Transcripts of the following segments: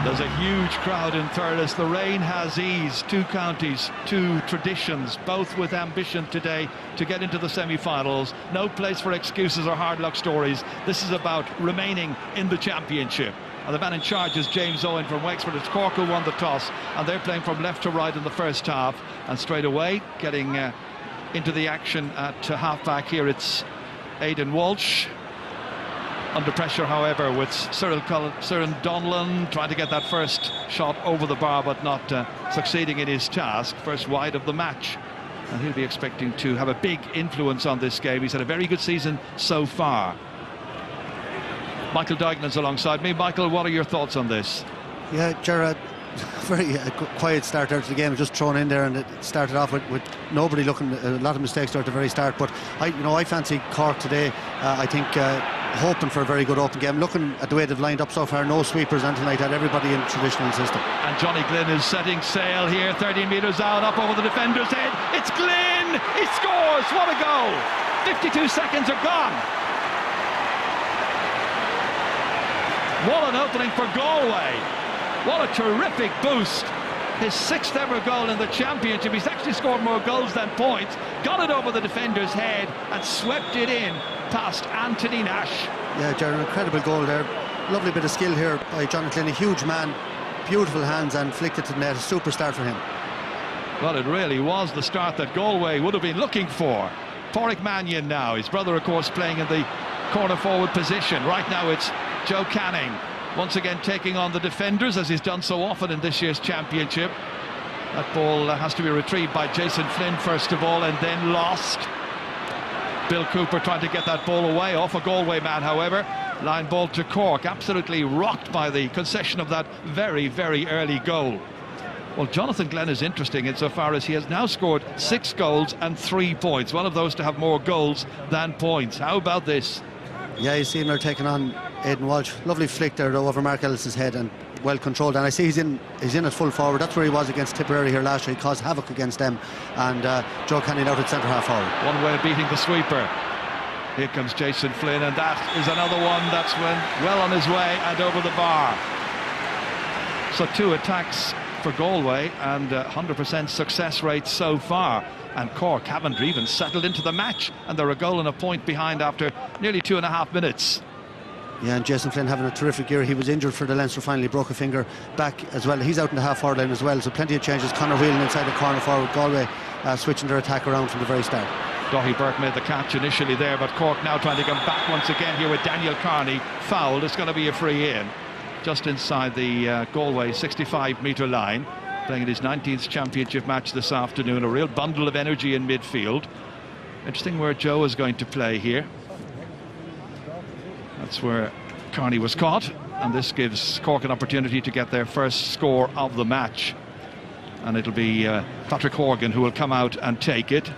There's a huge crowd in Thurles. The rain has eased. Two counties, two traditions, both with ambition today to get into the semi-finals. No place for excuses or hard luck stories. This is about remaining in the championship. And the man in charge is James Owen from Wexford. It's Cork who won the toss, and they're playing from left to right in the first half. And straight away, getting into the action at half-back here, it's Aidan Walsh. Under pressure, however, with Cyril Donlan trying to get that first shot over the bar, but not succeeding in his task. First wide of the match, and he'll be expecting to have a big influence on this game. He's had a very good season so far. Michael Duignan's alongside me. Michael, what are your thoughts on this? Yeah, Gerard, very quiet start out to the game, just thrown in there, and it started off with nobody looking, a lot of mistakes there at the very start. But I fancy Cork today. I think hoping for a very good open game. Looking at the way they've lined up so far, no sweepers, anything like that. Everybody in traditional system. And Johnny Glynn is setting sail here, 30 metres out, up over the defender's head. It's Glynn! He scores! What a goal! 52 seconds are gone. What an opening for Galway. What a terrific boost. His 6th ever goal in the championship. He's actually scored more goals than points. Got it over the defender's head and swept it in past Anthony Nash. Yeah, Gerard, incredible goal there. Lovely bit of skill here by Jonathan. A huge man, beautiful hands, and flicked it to the net. A super start for him. Well, it really was the start that Galway would have been looking for. Pádraig Mannion now, his brother of course playing in the corner forward position. Right now it's Joe Canning once again taking on the defenders, as he's done so often in this year's championship. That ball has to be retrieved by Jason Flynn first of all, and then lost. Bill Cooper trying to get that ball away off a Galway man, however. Line ball to Cork, absolutely rocked by the concession of that very, very early goal. Well, Jonathan Glenn is interesting insofar as he has now scored 6 goals and 3 points. One of those to have more goals than points. How about this? Yeah, you see him there taking on Aidan Walsh. Lovely flick there though over Mark Ellis's head, and well controlled. And I see he's in at full forward. That's where he was against Tipperary here last year. He caused havoc against them. And Joe Canning out at centre half forward. One way of beating the sweeper. Here comes Jason Flynn, and that is another one that's well on his way and over the bar. So 2 attacks for Galway and 100% success rate so far. And Cork haven't even settled into the match, and they're a goal and a point behind after nearly 2.5 minutes. Yeah, and Jason Flynn having a terrific year. He was injured for the Leinster final, he broke a finger back as well. He's out in the half-forward line as well, so plenty of changes. Conor Whelan inside the corner forward. Galway switching their attack around from the very start. Daithí Burke made the catch initially there, but Cork now trying to come back once again here with Daniel Carney fouled. It's going to be a free in just inside the Galway 65-metre line. Playing in his 19th championship match this afternoon. A real bundle of energy in midfield. Interesting where Joe is going to play here. That's where Carney was caught, and this gives Cork an opportunity to get their first score of the match. And it'll be Patrick Horgan who will come out and take it.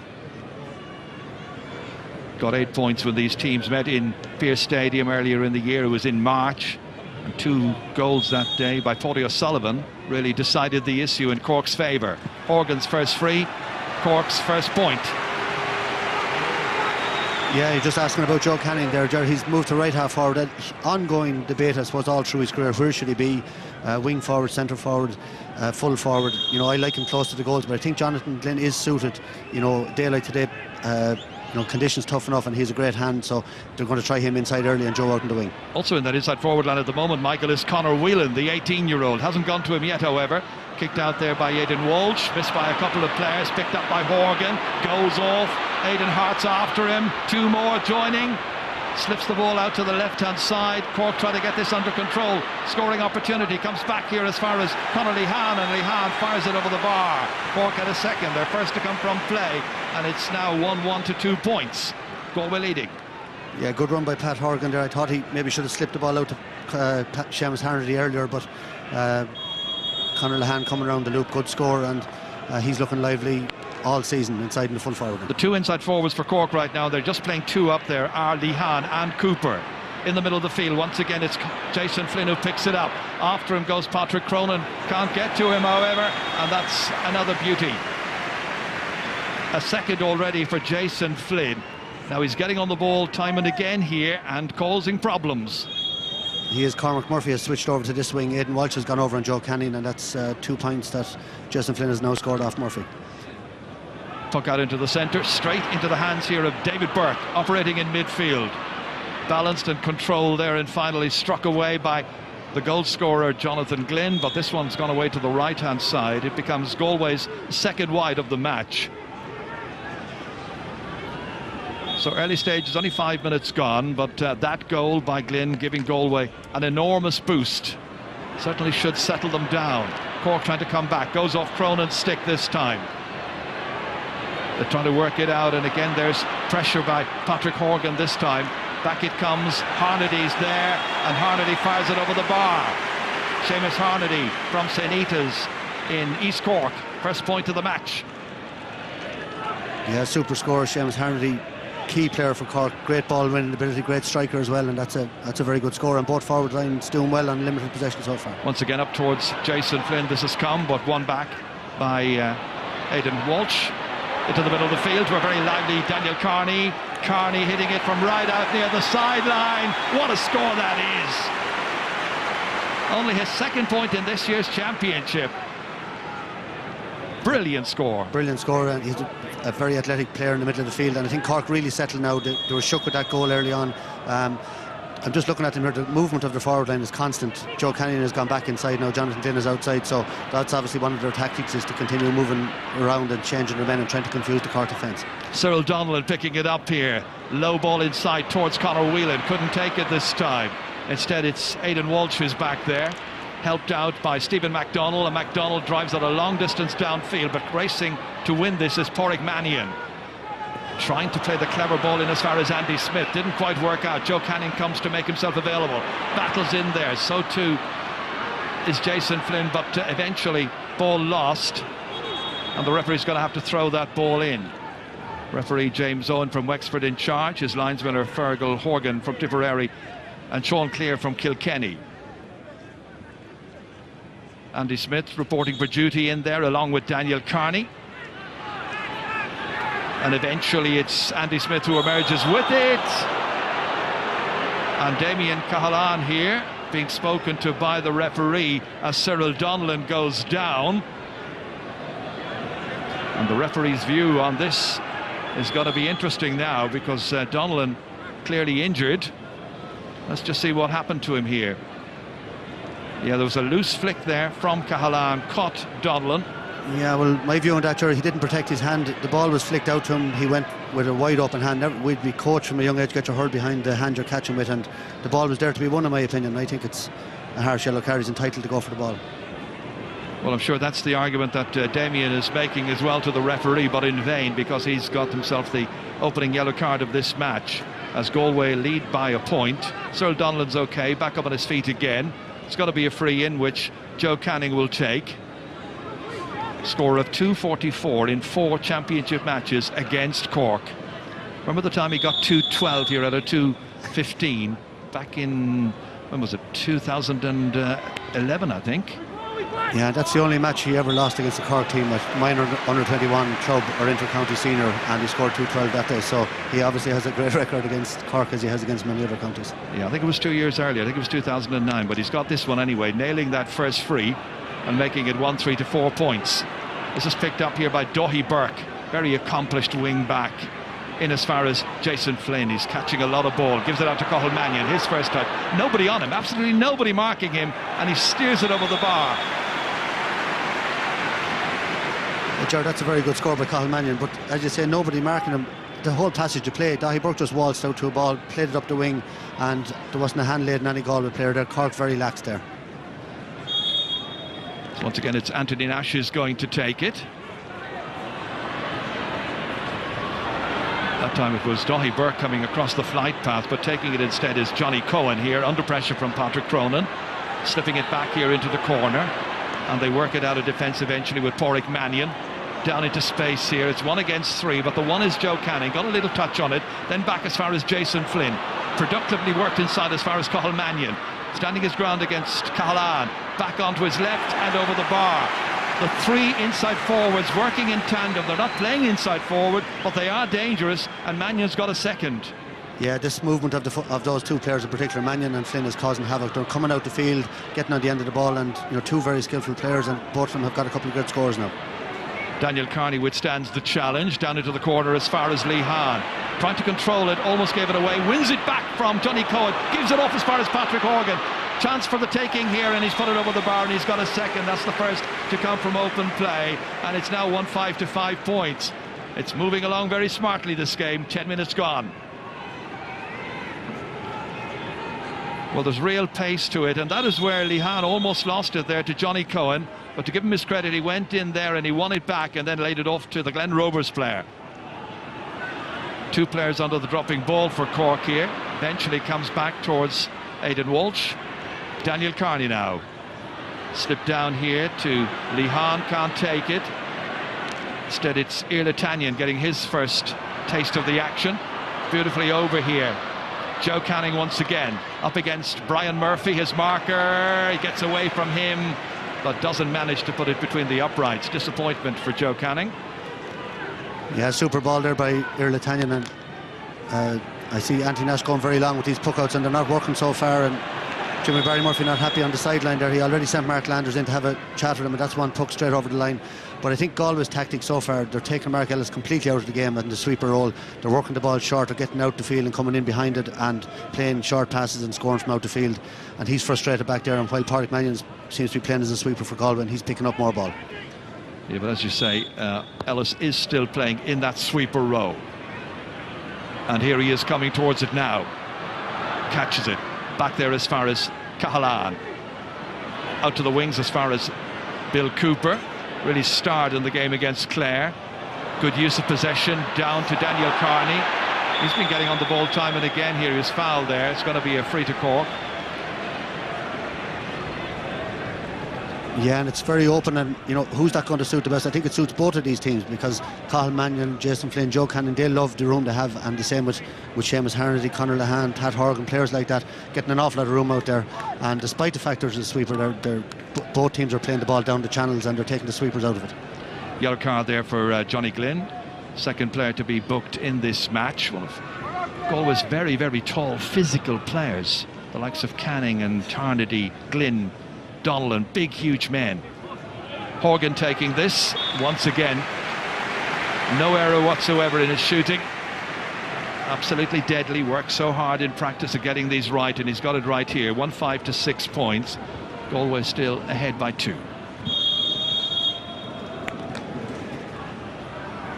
Got 8 points when these teams met in Pearse Stadium earlier in the year. It was in March. And 2 goals that day by Pádraig O'Sullivan really decided the issue in Cork's favour. Horgan's first free, Cork's first point. Yeah, you're just asking about Joe Canning there, Jerry. He's moved to right half forward. Ongoing debate, I suppose, all through his career. Where should he be? Wing forward, centre forward, full forward. You know, I like him close to the goals, but I think Jonathan Glynn is suited. You know, day like today, conditions tough enough, and he's a great hand, so they're going to try him inside early and Joe out in the wing. Also in that inside forward line at the moment, Michael, is Conor Whelan, the 18-year-old. Hasn't gone to him yet, however. Kicked out there by Aidan Walsh, missed by a couple of players, picked up by Horgan, goes off. Aidan Hart's after him, 2 more joining. Slips the ball out to the left-hand side. Cork try to get this under control. Scoring opportunity comes back here as far as Conor Lehane, and Lehane fires it over the bar. Cork had a second, their first to come from play, and it's now 1-1 to 2 points. Galway leading. Yeah, good run by Pat Horgan there. I thought he maybe should have slipped the ball out to Seamus Harnedy earlier, but Conor Lehane coming around the loop, good score, and he's looking lively all season inside in the full forward. The 2 inside forwards for Cork right now, they're just playing 2 up there, are Lehane and Cooper. In the middle of the field, once again it's Jason Flynn who picks it up. After him goes Patrick Cronin, can't get to him however, and that's another beauty. A second already for Jason Flynn. Now he's getting on the ball time and again here and causing problems. he is. Cormac Murphy has switched over to this wing. Aidan Walsh has gone over on Joe Canning, and that's 2 points that Jason Flynn has now scored off Murphy. Puck out into the centre, straight into the hands here of David Burke, operating in midfield. Balanced and controlled there, and finally struck away by the goal scorer Jonathan Glynn, but this one's gone away to the right hand side. It becomes Galway's second wide of the match. So early stages, only 5 minutes gone, but that goal by Glynn giving Galway an enormous boost. Certainly should settle them down. Cork trying to come back, goes off Cronin's stick this time. They're trying to work it out, and again there's pressure by Patrick Horgan this time. Back it comes, Harnady's there, and Harnady fires it over the bar. Seamus Harnady from St. Ita's in East Cork, first point of the match. Yeah, super scorer Seamus Harnady, key player for Cork, great ball winning ability, great striker as well, and that's a very good score, and both forward lines doing well on limited possession so far. Once again up towards Jason Flynn this has come, but won back by Aidan Walsh. Into the middle of the field to a very lively Daniel Carney. Carney hitting it from right out near the sideline. What a score that is! Only his second point in this year's championship. Brilliant score. Brilliant score, and he's a very athletic player in the middle of the field, and I think Cork really settled now. They were shook with that goal early on. I'm just looking at them here, the movement of the forward line is constant. Joe Canning has gone back inside now, Jonathan Glynn is outside, so that's obviously one of their tactics, is to continue moving around and changing their men and trying to confuse the Cork defence. Cyril Donnellan picking it up here, low ball inside towards Conor Whelan, couldn't take it this time. Instead it's Aidan Walsh who's back there, helped out by Stephen MacDonald, and MacDonald drives it a long distance downfield, but racing to win this is Pádraig Mannion. Trying to play the clever ball in as far as Andy Smith, didn't quite work out. Joe Canning comes to make himself available, battles in there, so too is Jason Flynn, but eventually ball lost, and the referee's going to have to throw that ball in. Referee James Owen from Wexford in charge, his linesmen are Fergal Horgan from Tipperary and Sean Clear from Kilkenny. Andy Smith reporting for duty in there along with Daniel Carney. And eventually it's Andy Smith who emerges with it. And Damien Cahalane here being spoken to by the referee as Cyril Donnellan goes down. And the referee's view on this is going to be interesting now, because Donnellan clearly injured. Let's just see what happened to him here. Yeah, there was a loose flick there from Cahalane, caught Donnellan. Yeah, well, my view on that, he didn't protect his hand. The ball was flicked out to him. He went with a wide open hand. We'd be coached from a young age, get your hurl behind the hand you're catching with, and the ball was there to be won, in my opinion. I think it's a harsh yellow card. He's entitled to go for the ball. Well, I'm sure that's the argument that Damien is making as well to the referee, but in vain, because he's got himself the opening yellow card of this match as Galway lead by a point. Cyril Donnellan's okay, back up on his feet again. It's got to be a free in, which Joe Canning will take. Score of 244 in 4 championship matches against Cork. Remember the time he got 212 here out of 215 back in, when was it, 2011 I think. Yeah, that's the only match he ever lost against the Cork team at minor under 21 club or inter-county senior, and he scored 212 that day, so he obviously has a great record against Cork as he has against many other counties. Yeah, I think it was 2 years earlier, I think it was 2009, but he's got this one anyway, nailing that first free and making it 1-3 to 4 points. This is picked up here by Daithí Burke, very accomplished wing back in as far as Jason Flynn. He's catching a lot of ball, gives it out to Cathal Mannion, his first touch, nobody on him, absolutely nobody marking him, and he steers it over the bar. Jared, that's a very good score by Cathal Mannion, but as you say, nobody marking him. The whole passage of play, Daithí Burke just waltzed out to a ball, played it up the wing, and there wasn't a hand laid in any Galway player there. Cork very lax there. Once again, it's Anthony Nash who's going to take it. That time it was Daithí Burke coming across the flight path, but taking it instead is Johnny Cohen here, under pressure from Patrick Cronin, slipping it back here into the corner, and they work it out of defence eventually with Pádraig Mannion. Down into space here, it's 1 against 3, but the one is Joe Canning, got a little touch on it, then back as far as Jason Flynn, productively worked inside as far as Cathal Mannion, standing his ground against Cahalane, back onto his left and over the bar. The 3 inside forwards working in tandem. They're not playing inside forward, but they are dangerous, and Mannion's got a second. Yeah, this movement of those two players in particular, Mannion and Flynn, is causing havoc. They're coming out the field, getting on the end of the ball, and two very skillful players, and both of them have got a couple of good scores now. Daniel Carney withstands the challenge, down into the corner as far as Lee Hahn, trying to control it, almost gave it away, wins it back from Johnny Cohen, gives it off as far as Patrick Horgan. Chance for the taking here, and he's put it over the bar, and he's got a second. That's the first to come from open play, and it's now 1-5 to 5 points. It's moving along very smartly, this game. 10 minutes gone. Well, there's real pace to it, and that is where Lee Hahn almost lost it there to Johnny Cohen. But to give him his credit, he went in there and he won it back and then laid it off to the Glen Rovers player. Two players under the dropping ball for Cork here. Eventually comes back towards Aidan Walsh. Daniel Carney now. Slipped down here to Lee Hahn, can't take it. Instead it's Iarla Tanyan getting his first taste of the action. Beautifully over here. Joe Canning once again up against Brian Murphy, his marker. He gets away from him, but doesn't manage to put it between the uprights. Disappointment for Joe Canning. Yeah, super ball there by Iarla Tanyan, and I see Anthony Nash going very long with these puckouts, and they're not working so far, and Jimmy Barry Murphy not happy on the sideline there. He already sent Mark Landers in to have a chat with him, and that's one puck straight over the line. But I think Galway's tactics so far, they're taking Mark Ellis completely out of the game and the sweeper role. They're working the ball short, they're getting out the field and coming in behind it and playing short passes and scoring from out the field. And he's frustrated back there, and while Pádraig Mannion seems to be playing as a sweeper for Galway, and he's picking up more ball. Yeah, but as you say, Ellis is still playing in that sweeper row. And here he is coming towards it now. Catches it. Back there as far as Cahalane. Out to the wings as far as Bill Cooper. Really starred in the game against Clare. Good use of possession down to Daniel Carney. He's been getting on the ball time and again here. He's fouled there. It's going to be a free to Cork. Yeah, and it's very open, and who's that going to suit the best? I think it suits both of these teams, because Cathal Mannion, Jason Flynn, Joe Canning, they love the room they have, and the same with Seamus Harnedy, Conor Lehane, Tad Horgan, players like that, getting an awful lot of room out there. And despite the fact there's a sweeper, both teams are playing the ball down the channels and they're taking the sweepers out of it. Yellow card there for Johnny Glynn, second player to be booked in this match. One of Galway's very, very tall physical players, the likes of Canning and Tarnedy, Glynn, Donnellan, big huge men. Horgan taking this once again. No error whatsoever in his shooting. Absolutely deadly. Worked so hard in practice at getting these right, and he's got it right here. 1-5 to 6 points. Galway still ahead by 2.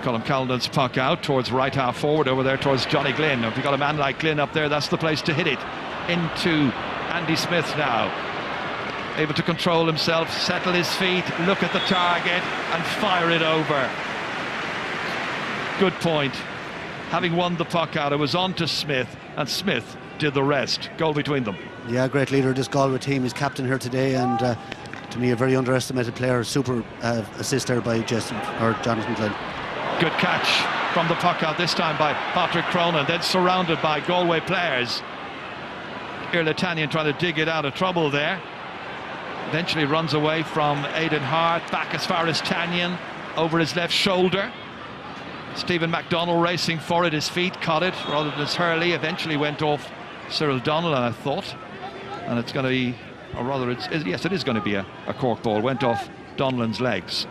Colm Callan's puck out towards right half forward over there towards Johnny Glynn. If you've got a man like Glynn up there, that's the place to hit it. Into Andy Smith now. Able to control himself, settle his feet, look at the target and fire it over. Good point. Having won the puck out, it was on to Smith, and Smith did the rest. Goal between them. Yeah, great leader of this Galway team. He's captain here today, and to me a very underestimated player. Super assist there by Jonathan Glynn. Good catch from the puck out, this time by Patrick Cronin, then surrounded by Galway players. Iarla Tanyan trying to dig it out of trouble there. Eventually runs away from Aidan Hart, back as far as Tanyan, over his left shoulder. Stephen MacDonald racing for it, his feet caught it rather than his Hurley. Eventually went off Cyril Donnellan, I thought. And it's going to be, or rather, yes, it is going to be a Cork ball. Went off Donnellan's legs.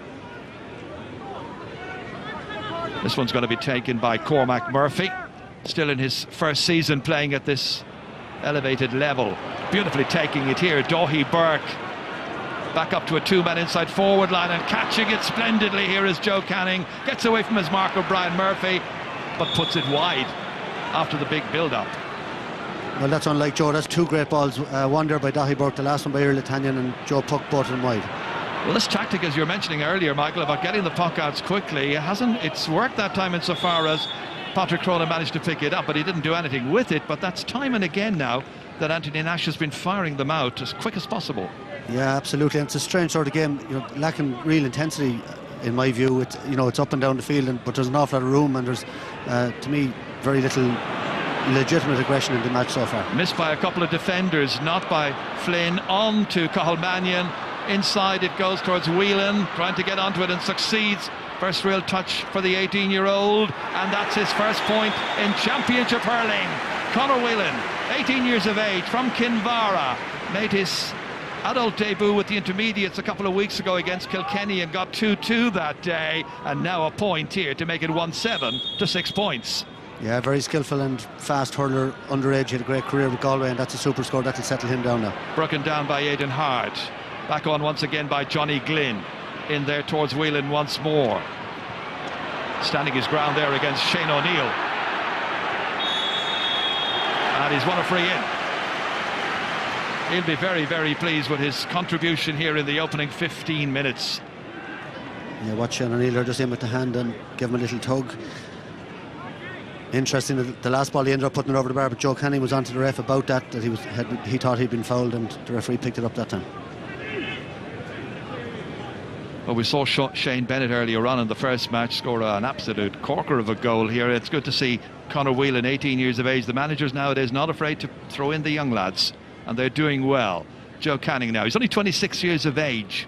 This one's going to be taken by Cormac Murphy, still in his first season playing at this elevated level. Beautifully taking it here, Daithí Burke. Back up to a two-man inside forward line and catching it splendidly here is Joe Canning. Gets away from his marker, Brian Murphy, but puts it wide after the big build-up. Well, that's unlike Joe. That's two great balls. One there by Daithí Burke, the last one by Iarla Tanyan, and Joe puck both of them wide. Well, this tactic, as you were mentioning earlier, Michael, about getting the puck outs quickly, it's worked that time insofar as Patrick Cronin managed to pick it up, but he didn't do anything with it. But that's time and again now that Anthony Nash has been firing them out as quick as possible. Yeah, absolutely. And it's a strange sort of game, lacking real intensity in my view. It's up and down the field, but there's an awful lot of room, and there's, to me, very little legitimate aggression in the match so far. Missed by a couple of defenders, not by Flynn. On to Cathal Mannion. Inside it goes towards Whelan, trying to get onto it and succeeds. First real touch for the 18-year-old, and that's his first point in Championship Hurling. Conor Whelan, 18 years of age, from Kinvara, made his adult debut with the intermediates a couple of weeks ago against Kilkenny and got 2-2 that day, and now a point here to make it 1-7 to 6 points. Yeah, very skillful and fast hurler, underage. He had a great career with Galway, and that's a super score. That'll settle him down now. Broken down by Aidan Hart. Back on once again by Johnny Glynn. In there towards Whelan once more. Standing his ground there against Shane O'Neill. And he's won a free in. He'll be very, very pleased with his contribution here in the opening 15 minutes. Yeah, watch Shane O'Neill just in with the hand and give him a little tug. Interesting that the last ball he ended up putting it over the bar, but Joe Canning was onto the ref about that he thought he'd been fouled, and the referee picked it up that time. Well, we saw Shane Bennett earlier on in the first match score an absolute corker of a goal here. It's good to see Conor Whelan, 18 years of age. The managers nowadays not afraid to throw in the young lads, and they're doing well. Joe Canning now, he's only 26 years of age.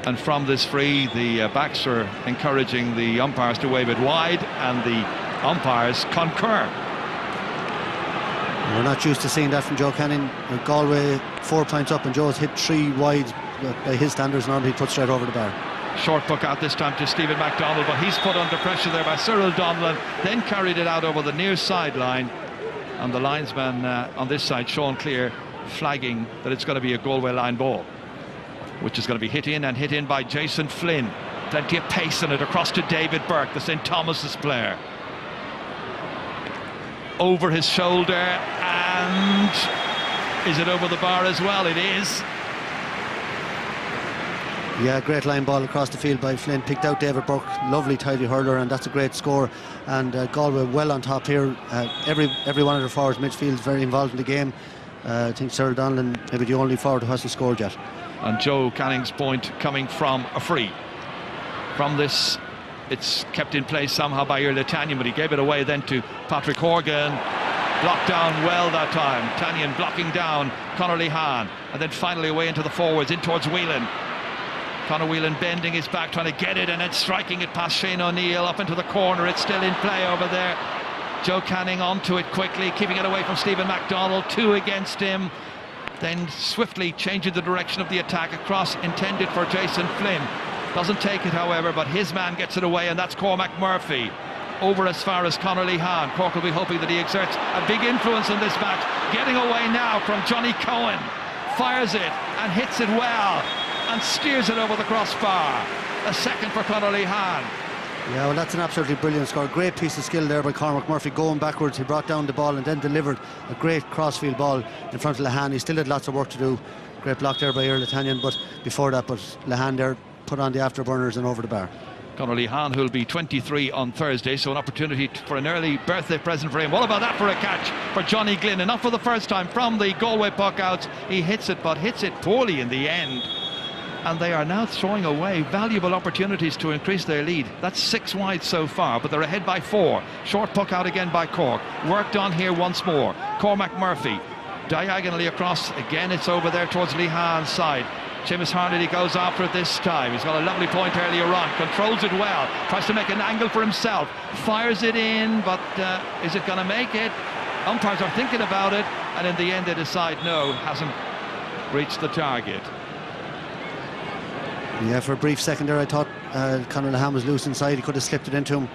And from this free, the backs are encouraging the umpires to wave it wide, and the umpires concur. We're not used to seeing that from Joe Canning. Galway 4 points up, and Joe's hit 3 wide. By his standards, normally he puts straight over the bar. Short puck out this time to Stephen MacDonald, but he's put under pressure there by Cyril Donlan, then carried it out over the near sideline, and the linesman on this side, Sean Clear, flagging that it's going to be a Galway line ball, which is going to be hit in by Jason Flynn. Plenty of pace in it across to David Burke, the St. Thomas's player. Over his shoulder, and is it over the bar as well? It is. Yeah, great line ball across the field by Flynn. Picked out David Burke, lovely tidy hurler, and that's a great score. And Galway well on top here. Every one of their forwards midfield is very involved in the game. I think Cyril Donlan maybe the only forward who hasn't scored yet. And Joe Canning's point coming from a free. From this, it's kept in place somehow by Iarla Tanyan, but he gave it away then to Patrick Horgan. Blocked down well that time. Tanyan blocking down Conor Lehan, and then finally away into the forwards, in towards Whelan. Conor Whelan bending his back, trying to get it, and then striking it past Shane O'Neill up into the corner. It's still in play over there. Joe Canning onto it quickly, keeping it away from Stephen MacDonald. 2 against him. Then swiftly changing the direction of the attack across, intended for Jason Flynn. Doesn't take it, however, but his man gets it away, and that's Cormac Murphy. Over as far as Conor Lehan. Cork will be hoping that he exerts a big influence in this match. Getting away now from Johnny Cohen. Fires it and hits it well, and steers it over the crossbar. A second for Conor Lehan. Yeah, well, that's an absolutely brilliant score. Great piece of skill there by Cormac Murphy, going backwards. He brought down the ball and then delivered a great crossfield ball in front of Lehan. He still had lots of work to do. Great block there by Iarla Tanyan, but before that, Lehan there put on the afterburners and over the bar. Conor Lehan, who'll be 23 on Thursday, so an opportunity for an early birthday present for him. What about that for a catch for Johnny Glynn? And not for the first time from the Galway puck outs. He hits it, but hits it poorly in the end. And they are now throwing away valuable opportunities to increase their lead. That's 6 wide so far, but they're ahead by 4. Short puck out again by Cork. Worked on here once more. Cormac Murphy diagonally across. Again, it's over there towards Lehan's side. Seamus Harnedy goes after it this time. He's got a lovely point earlier on. Controls it well. Tries to make an angle for himself. Fires it in, but is it going to make it? Umpires are thinking about it, and in the end they decide no, hasn't reached the target. Yeah, for a brief second there I thought Conor Lehan was loose inside. He could have slipped it into him.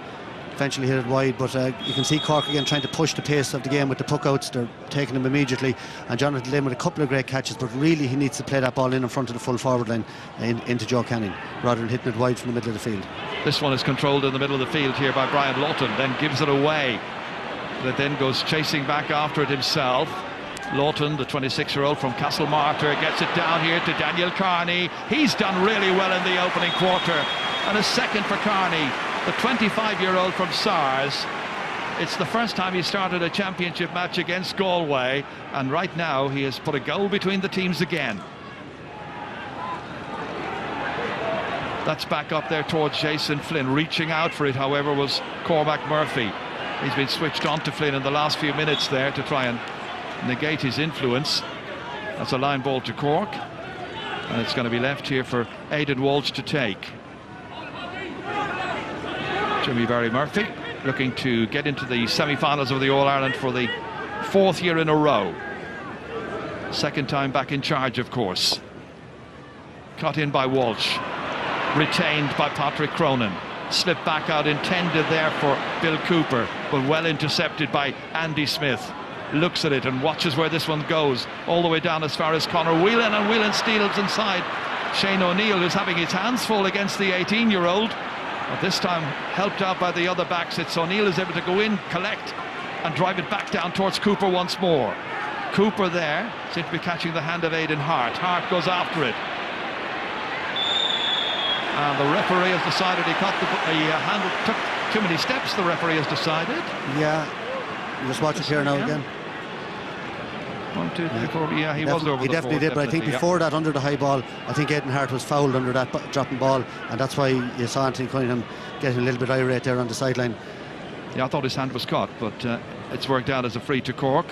Eventually hit it wide, but you can see Cork again trying to push the pace of the game with the puck outs. They're taking him immediately, and Jonathan Lynn with a couple of great catches, but really he needs to play that ball in front of the full forward line into Joe Canning rather than hitting it wide from the middle of the field. This one is controlled in the middle of the field here by Brian Lawton, then gives it away. That then goes chasing back after it himself. Lawton, the 26-year-old from Castlemartyr, gets it down here to Daniel Carney. He's done really well in the opening quarter, and a second for Carney, the 25-year-old from SARS. It's the first time he started a championship match against Galway, and right now he has put a goal between the teams again. That's back up there towards Jason Flynn. Reaching out for it, however, was Cormac Murphy. He's been switched on to Flynn in the last few minutes there to try and negate his influence. That's a line ball to Cork, and it's going to be left here for Aidan Walsh to take. Jimmy Barry Murphy looking to get into the semi-finals of the All-Ireland for the 4th year in a row. Second time back in charge, of course. Cut in by Walsh, retained by Patrick Cronin. Slipped back out, intended there for Bill Cooper, but well intercepted by Andy Smith. Looks at it and watches where this one goes, all the way down as far as Conor Whelan, and Whelan steals inside Shane O'Neill, who's having his hands full against the 18-year-old. But this time helped out by the other backs. It's O'Neill is able to go in, collect, and drive it back down towards Cooper once more. Cooper there seems to be catching the hand of Aidan Hart. Hart goes after it. And the referee has decided he caught the hand, took too many steps, the referee has decided. Yeah, you just watch it here now again. 1, 2, 3, 4. Yeah, he was over the He definitely did, but I think before that, under the high ball, I think Aidan Hart was fouled under that dropping ball, and that's why you saw Anthony Cunningham getting a little bit irate there on the sideline. Yeah, I thought his hand was caught, but it's worked out as a free to Cork,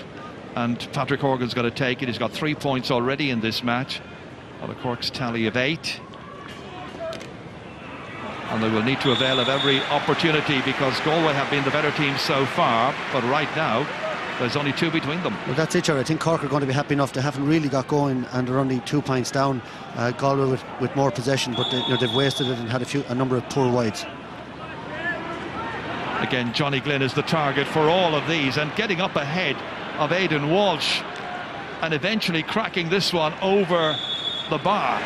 and Patrick Horgan's got to take it. He's got 3 points already in this match, out of Cork's tally of 8. And they will need to avail of every opportunity, because Galway have been the better team so far, but right now there's only 2 between them. Well, that's it, sir. I think Cork are going to be happy enough. They haven't really got going, and they're only 2 points down. Galway with more possession, but they've wasted it and had a number of poor wides. Again, Johnny Glynn is the target for all of these, and getting up ahead of Aidan Walsh and eventually cracking this one over the bar.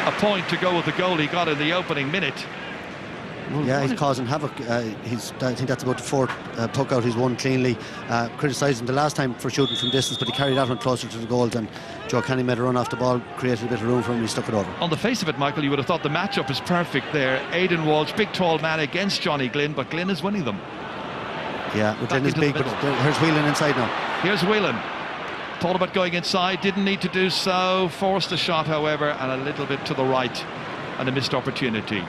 A point to go with the goal he got in the opening minute. Yeah, he's causing havoc. I think that's about the 4th puck out he's won cleanly. Criticised him the last time for shooting from distance, but he carried that one closer to the goals, and Joe Kenny made a run off the ball, created a bit of room for him, and he stuck it over. On the face of it, Michael, you would have thought the matchup is perfect there. Aidan Walsh, big tall man against Johnny Glynn, but Glynn is winning them. Yeah, but Glynn is big, but here's Whelan inside now. Here's Whelan. Thought about going inside, didn't need to do so. Forced the shot, however, and a little bit to the right, and a missed opportunity.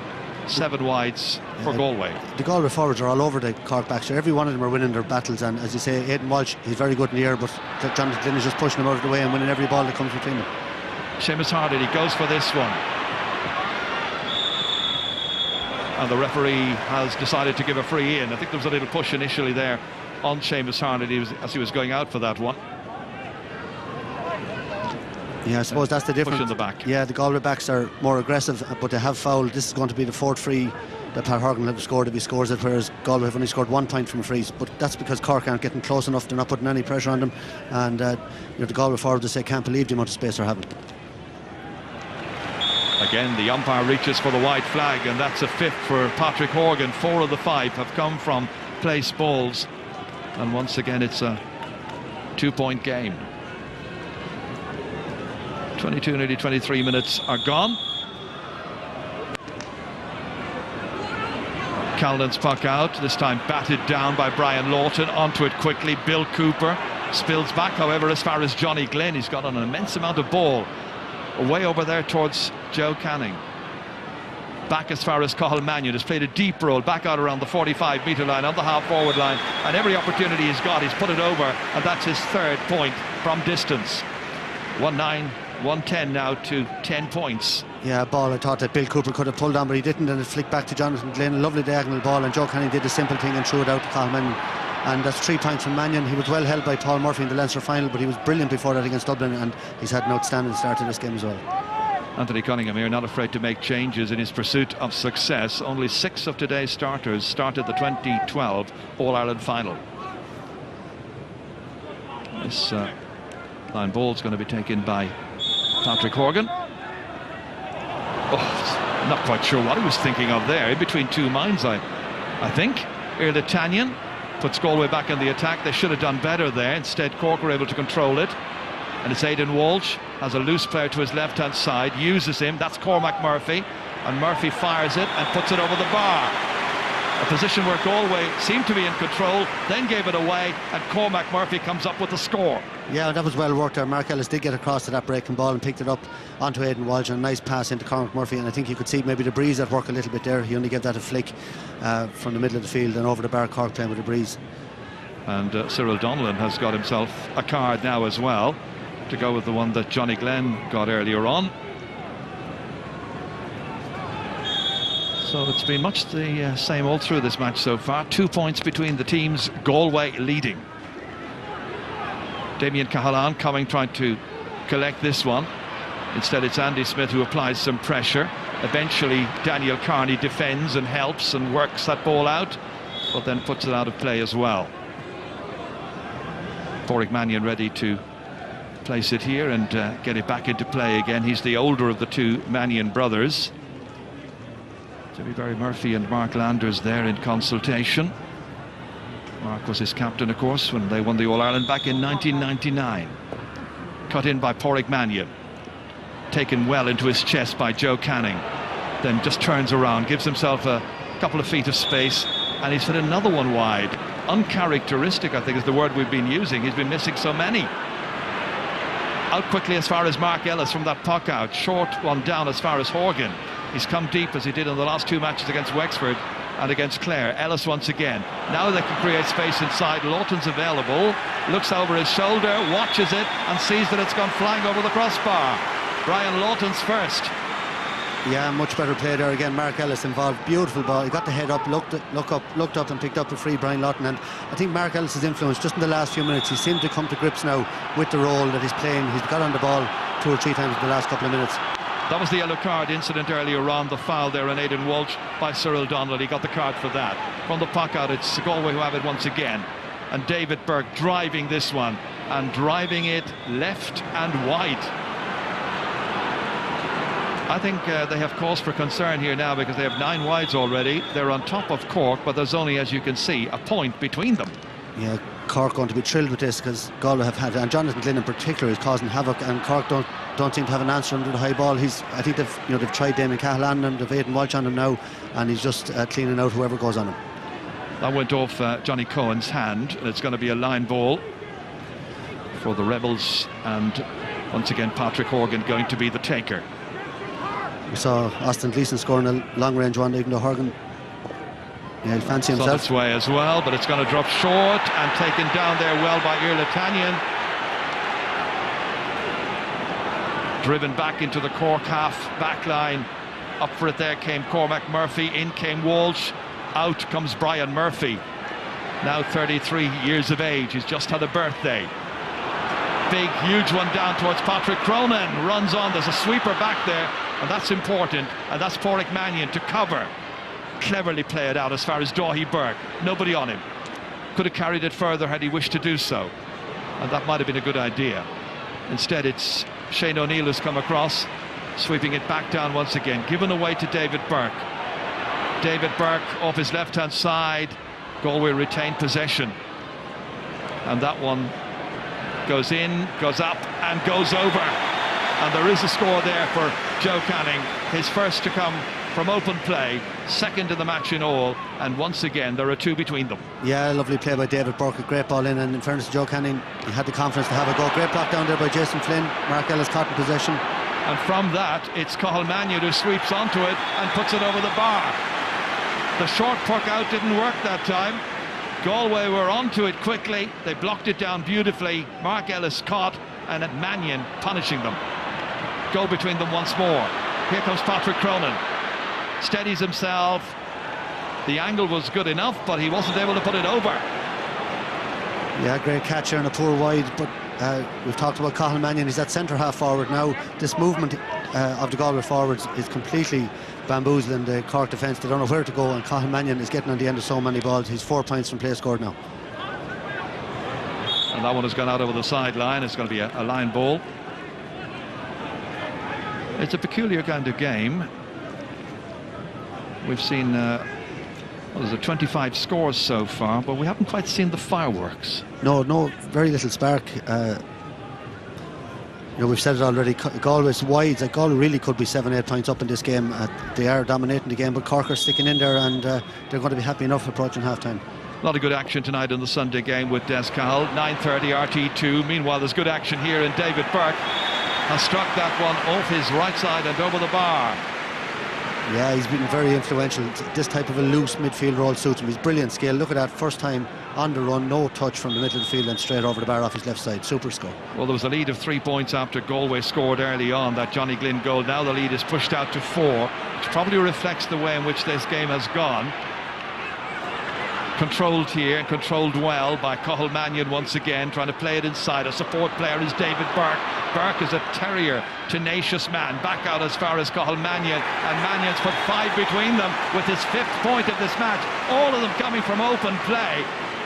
7 wides for Galway. The Galway forwards are all over the Cork backs. So every one of them are winning their battles, and as you say, Aidan Walsh, he's very good in the air, but Jonathan Glynn is just pushing him out of the way and winning every ball that comes between them. Seamus Hardy goes for this one, and the referee has decided to give a free in. I think there was a little push initially there on Seamus Hardy as he was going out for that one. Yeah, I suppose that's the difference. Push in the back. Yeah, the Galway backs are more aggressive, but they have fouled. This is going to be the 4th free that Pat Horgan will have scored if he scores it, whereas Galway have only scored 1 point from frees. But that's because Cork aren't getting close enough. They're not putting any pressure on them, and the Galway forwards, they say, can't believe the amount of space they're having. Again, the umpire reaches for the white flag, and that's a 5th for Patrick Horgan. 4 of the 5 have come from place balls, and once again it's a 2-point game. 22, nearly 23 minutes are gone. Calden's puck out, this time batted down by Brian Lawton. Onto it quickly, Bill Cooper spills back, however, as far as Johnny Glynn. He's got an immense amount of ball way over there towards Joe Canning. Back as far as Cathal Mannion has played a deep roll back out around the 45-metre line on the half-forward line, and every opportunity he's got, he's put it over, and that's his 3rd point from distance. 1-9. 110 now to 10 points. Yeah, ball I thought that Bill Cooper could have pulled on, but he didn't, and it flicked back to Jonathan Glynn. A lovely diagonal ball, and Joe Canning did the simple thing and threw it out to Cathal Mannion. And that's 3 points from Mannion. He was well held by Paul Murphy in the Leinster final, but he was brilliant before that against Dublin, and he's had an outstanding start to this game as well. Anthony Cunningham here, not afraid to make changes in his pursuit of success. Only 6 of today's starters started the 2012 All-Ireland final. This line ball's going to be taken by Patrick Horgan. Oh, not quite sure what he was thinking of there. In between 2 minds, I think. Irla Tanyan puts Galway back in the attack. They should have done better there. Instead, Cork were able to control it. And it's Aidan Walsh, has a loose player to his left-hand side, uses him. That's Cormac Murphy. And Murphy fires it and puts it over the bar. A position where Galway seemed to be in control, then gave it away, and Cormac Murphy comes up with the score. Yeah, that was well worked there. Mark Ellis did get across to that breaking ball and picked it up onto Aidan Walsh, and a nice pass into Cormac Murphy, and I think you could see maybe the breeze at work a little bit there. He only gave that a flick from the middle of the field and over the bar. Cork playing with the breeze. And Cyril Donnellan has got himself a card now as well, to go with the one that Johnny Glynn got earlier on. So it's been much the same all through this match so far. 2 points between the teams, Galway leading. Damien Cahalane coming, trying to collect this one. Instead it's Andy Smith who applies some pressure. Eventually Daniel Carney defends and helps and works that ball out, but then puts it out of play as well. Pádraig Mannion ready to place it here and get it back into play again. He's the older of the two Mannion brothers. Barry Murphy and Mark Landers there in consultation. Mark was his captain, of course, when they won the All-Ireland back in 1999. Cut in by Pádraig Mannion. Taken well into his chest by Joe Canning. Then just turns around, gives himself a couple of feet of space, and he's hit another one wide. Uncharacteristic, I think, is the word we've been using. He's been missing so many. Out quickly as far as Mark Ellis from that puck out. Short one down as far as Horgan. He's come deep as he did in the last two matches against Wexford and against Clare. Ellis once again. Now they can create space inside. Lawton's available. Looks over his shoulder, watches it, and sees that it's gone flying over the crossbar. Brian Lawton's first. Yeah, much better play there again. Mark Ellis involved. Beautiful ball. He got the head up, looked up and picked up the free Brian Lawton. And I think Mark Ellis's influence just in the last few minutes, he seemed to come to grips now with the role that he's playing. He's got on the ball 2 or 3 times in the last couple of minutes. That was the yellow card incident earlier on, the foul there on Aidan Walsh by Cyril Donnelly. He got the card for that. From the puck out, it's Galway who have it once again. And David Burke driving this one, and driving it left and wide. I think they have cause for concern here now because they have 9 wides already. They're on top of Cork, but there's only, as you can see, a point between them. Yeah, Cork going to be thrilled with this because Galway have had, and Jonathan Glynn in particular, is causing havoc, and Cork don't seem to have an answer under the high ball. I think they've tried Damien Cahalane and they've Aidan Walsh on him now, and he's just cleaning out whoever goes on him. That went off Johnny Cohen's hand, and it's going to be a line ball for the Rebels, and once again Patrick Horgan going to be the taker. We saw Austin Gleeson scoring a long-range one, even though Horgan, yeah, he'll fancy himself. It's on its way as well, but it's going to drop short and taken down there well by Irla Tanyan. Driven back into the Cork half back line. Up for it there came Cormac Murphy, in came Walsh, out comes Brian Murphy. Now 33 years of age, he's just had a birthday. Big, huge one down towards Patrick Cronin, runs on, there's a sweeper back there, and that's important, and that's Pádraig Mannion to cover. Cleverly played out as far as Daithí Burke, nobody on him. Could have carried it further had he wished to do so, and that might have been a good idea. Instead it's Shane O'Neill who's come across, sweeping it back down once again, given away to David Burke. David Burke off his left-hand side. Galway retained possession, and that one goes in, goes up and goes over, and there is a score there for Joe Canning, his first to come from open play, second in the match in all, and once again there are 2 between them. Yeah, lovely play by David Burke, a great ball in, and in fairness to Joe Canning, he had the confidence to have a go. Great block down there by Jason Flynn. Mark Ellis caught in possession, and from that it's Cathal Mannion who sweeps onto it and puts it over the bar. The short puck out didn't work that time. Galway were onto it quickly, they blocked it down beautifully. Mark Ellis caught, and Mannion punishing them. Goal between them once more. Here comes Patrick Cronin, steadies himself. The angle was good enough, but he wasn't able to put it over. Yeah, great catch here and a poor wide, but we've talked about Cathal Mannion. He's at centre half forward now. This movement of the Galway forwards is completely bamboozling the Cork defence. They don't know where to go, and Cathal Mannion is getting on the end of so many balls. He's 4 points from play scored now, and that one has gone out over the sideline. It's going to be a line ball. It's a peculiar kind of game. We've seen there's 25 scores so far, but we haven't quite seen the fireworks. No, very little spark. We've said it already, Galway's wides, like Galway really could be 7-8 points up in this game. They are dominating the game, but Cork are sticking in there, and they're going to be happy enough approaching half-time. A lot of good action tonight in the Sunday game with Des Cahill. 9:30 RT2. Meanwhile, there's good action here, and David Burke has struck that one off his right side and over the bar. Yeah, he's been very influential. This type of a loose midfield role suits him. He's brilliant skill. Look at that, first time on the run, no touch from the middle of the field and straight over the bar off his left side. Super score. Well, there was a lead of 3 points after Galway scored early on, that Johnny Glynn goal. Now the lead is pushed out to 4, which probably reflects the way in which this game has gone. Controlled here, and controlled well by Cathal Mannion once again, trying to play it inside. A support player is David Burke. Burke is a terrier, tenacious man. Back out as far as Cathal Mannion, and Mannion's put 5 between them with his 5th point of this match. All of them coming from open play,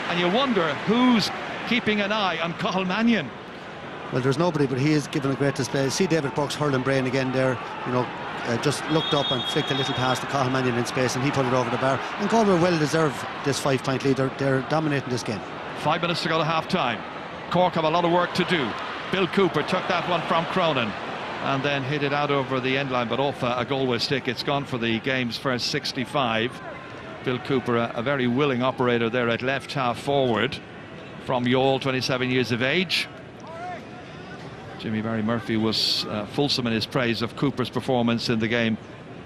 and you wonder who's keeping an eye on Cathal Mannion. Well, there's nobody, but he is giving a great display. See David Burke's hurling brain again there, you know, just looked up and flicked a little past the Cathal Mannion in space, and he put it over the bar. And Galway well deserve this 5-point lead. They're dominating this game. 5 minutes to go to half time. Cork have a lot of work to do. Bill Cooper took that one from Cronin and then hit it out over the end line, but off a Galway stick. It's gone for the game's first 65. Bill Cooper, a very willing operator there at left half forward from Youghal, 27 years of age. Jimmy Barry Murphy was fulsome in his praise of Cooper's performance in the game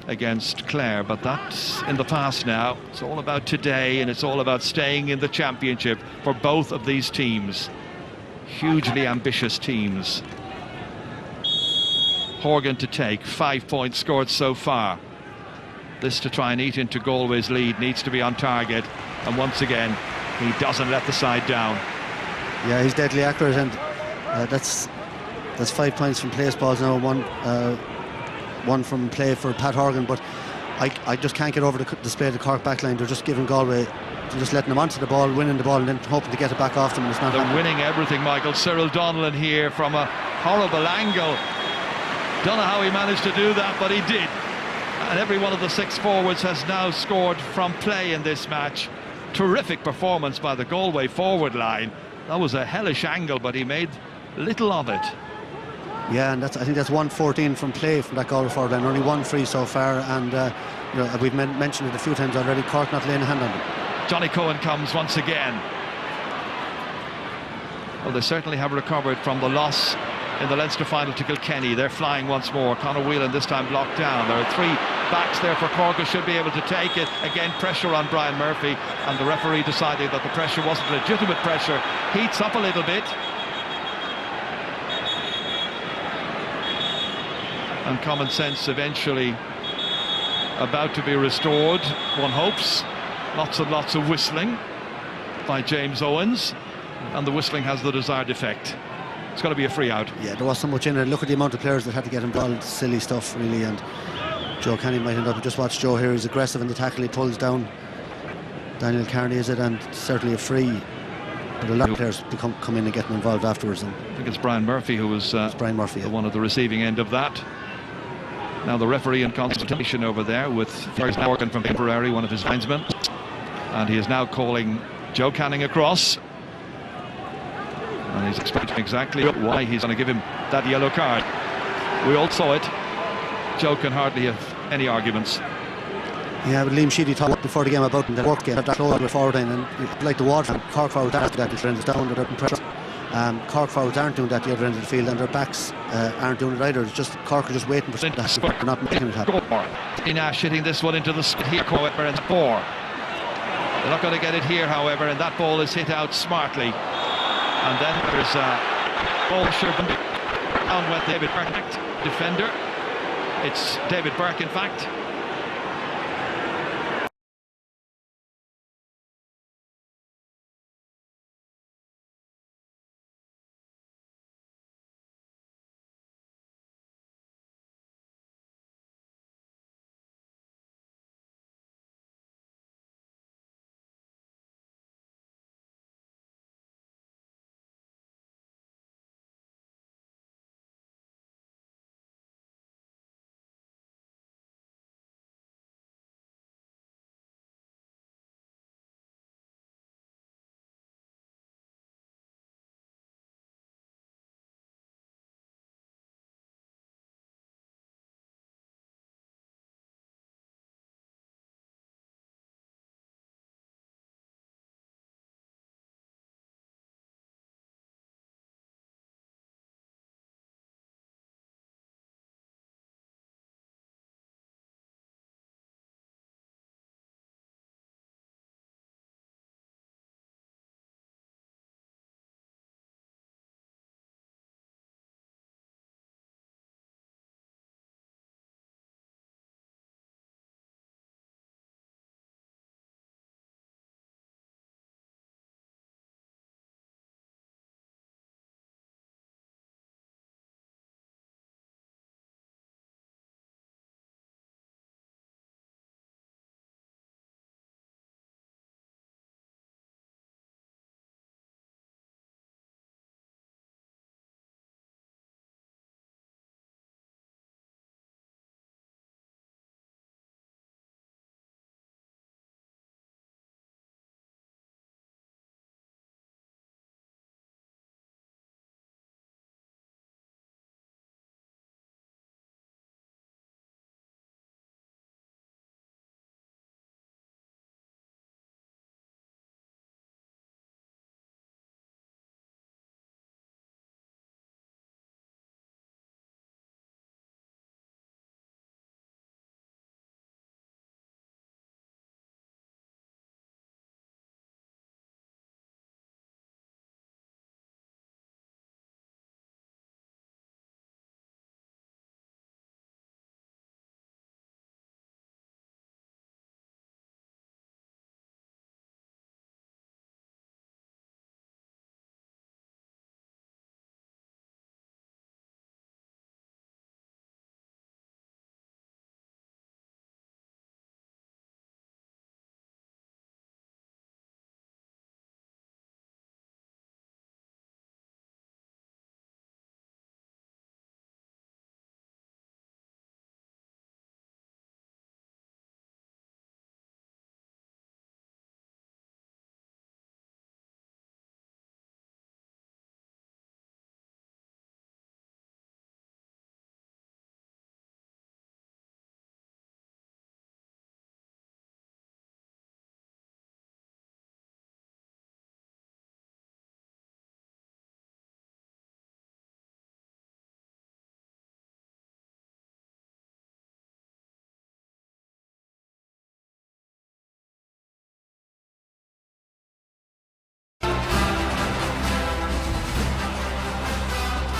against Clare, but that's in the past now. It's all about today, and it's all about staying in the championship for both of these teams. Hugely ambitious teams. Horgan to take, 5 points scored so far. This to try and eat into Galway's lead, needs to be on target, and once again he doesn't let the side down. Yeah, he's deadly accurate, and that's 5 points from place balls now, one from play for Pat Horgan. But I just can't get over the display of the Cork backline. They're just giving Galway, they're just letting them onto the ball, winning the ball, and then hoping to get it back off them. And it's not They're happening. winning everything, Michael. Cyril Donnellan here from a horrible angle. Don't know how he managed to do that, but he did. And every one of the 6 forwards has now scored from play in this match. Terrific performance by the Galway forward line. That was a hellish angle, but he made little of it. Yeah, and I think that's 114 from play from that Galway forward line. Only 1 free so far, and you know, we've mentioned it a few times already. Cork not laying a hand on them. Johnny Cohen comes once again. Well, they certainly have recovered from the loss in the Leinster final to Kilkenny. They're flying once more. Conor Whelan this time blocked down. There are 3 backs there for Cork who should be able to take it. Again, pressure on Brian Murphy, and the referee decided that the pressure wasn't legitimate pressure. Heats up a little bit. And common sense eventually about to be restored, one hopes. Lots and lots of whistling by James Owens, and the whistling has the desired effect. It's got to be a free out. Yeah, there was so much in it. Look at the amount of players that had to get involved. Silly stuff, really. And Joe Kenny might end up. Just watch Joe here. He's aggressive in the tackle. He pulls down Daniel Carney, is it? And certainly a free. But a lot of players come in and get involved afterwards. And I think it's Brian Murphy who was Brian Murphy, the one at the receiving end of that. Now the referee in consultation over there with Fergus Morgan from Tipperary, one of his linesmen, and he is now calling Joe Canning across, and he's explaining exactly why he's going to give him that yellow card. We all saw it. Joe can hardly have any arguments. yeah, but Liam Sheedy talked before the game about the work game, that close the forward line, and like the Waterford, Cork forwards after that, the trend is down, they're pressure. Cork forwards aren't doing that the other end of the field, and their backs aren't doing it either. It's just Cork are just waiting for that. They're not making it happen. Inash hitting this one into the here, however, and 4. They're not going to get it here, however, and that ball is hit out smartly. And then there's a ball down with David Burke, defender. It's David Burke, in fact.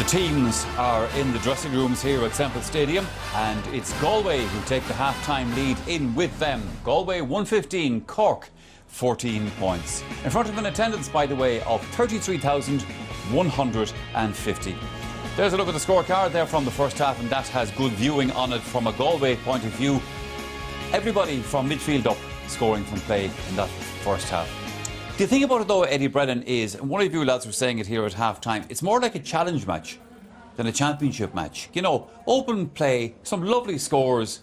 teams are in the dressing rooms here at Semple Stadium, and it's Galway who take the half-time lead in with them. Galway 115, Cork 14 points. In front of an attendance, by the way, of 33,150. There's a look at the scorecard there from the first half, and that has good viewing on it from a Galway point of view. Everybody from midfield up scoring from play in that first half. The thing about it though, Eddie Brennan, is, and one of you lads were saying it here at half-time, it's more like a challenge match than a championship match. You know, open play, some lovely scores,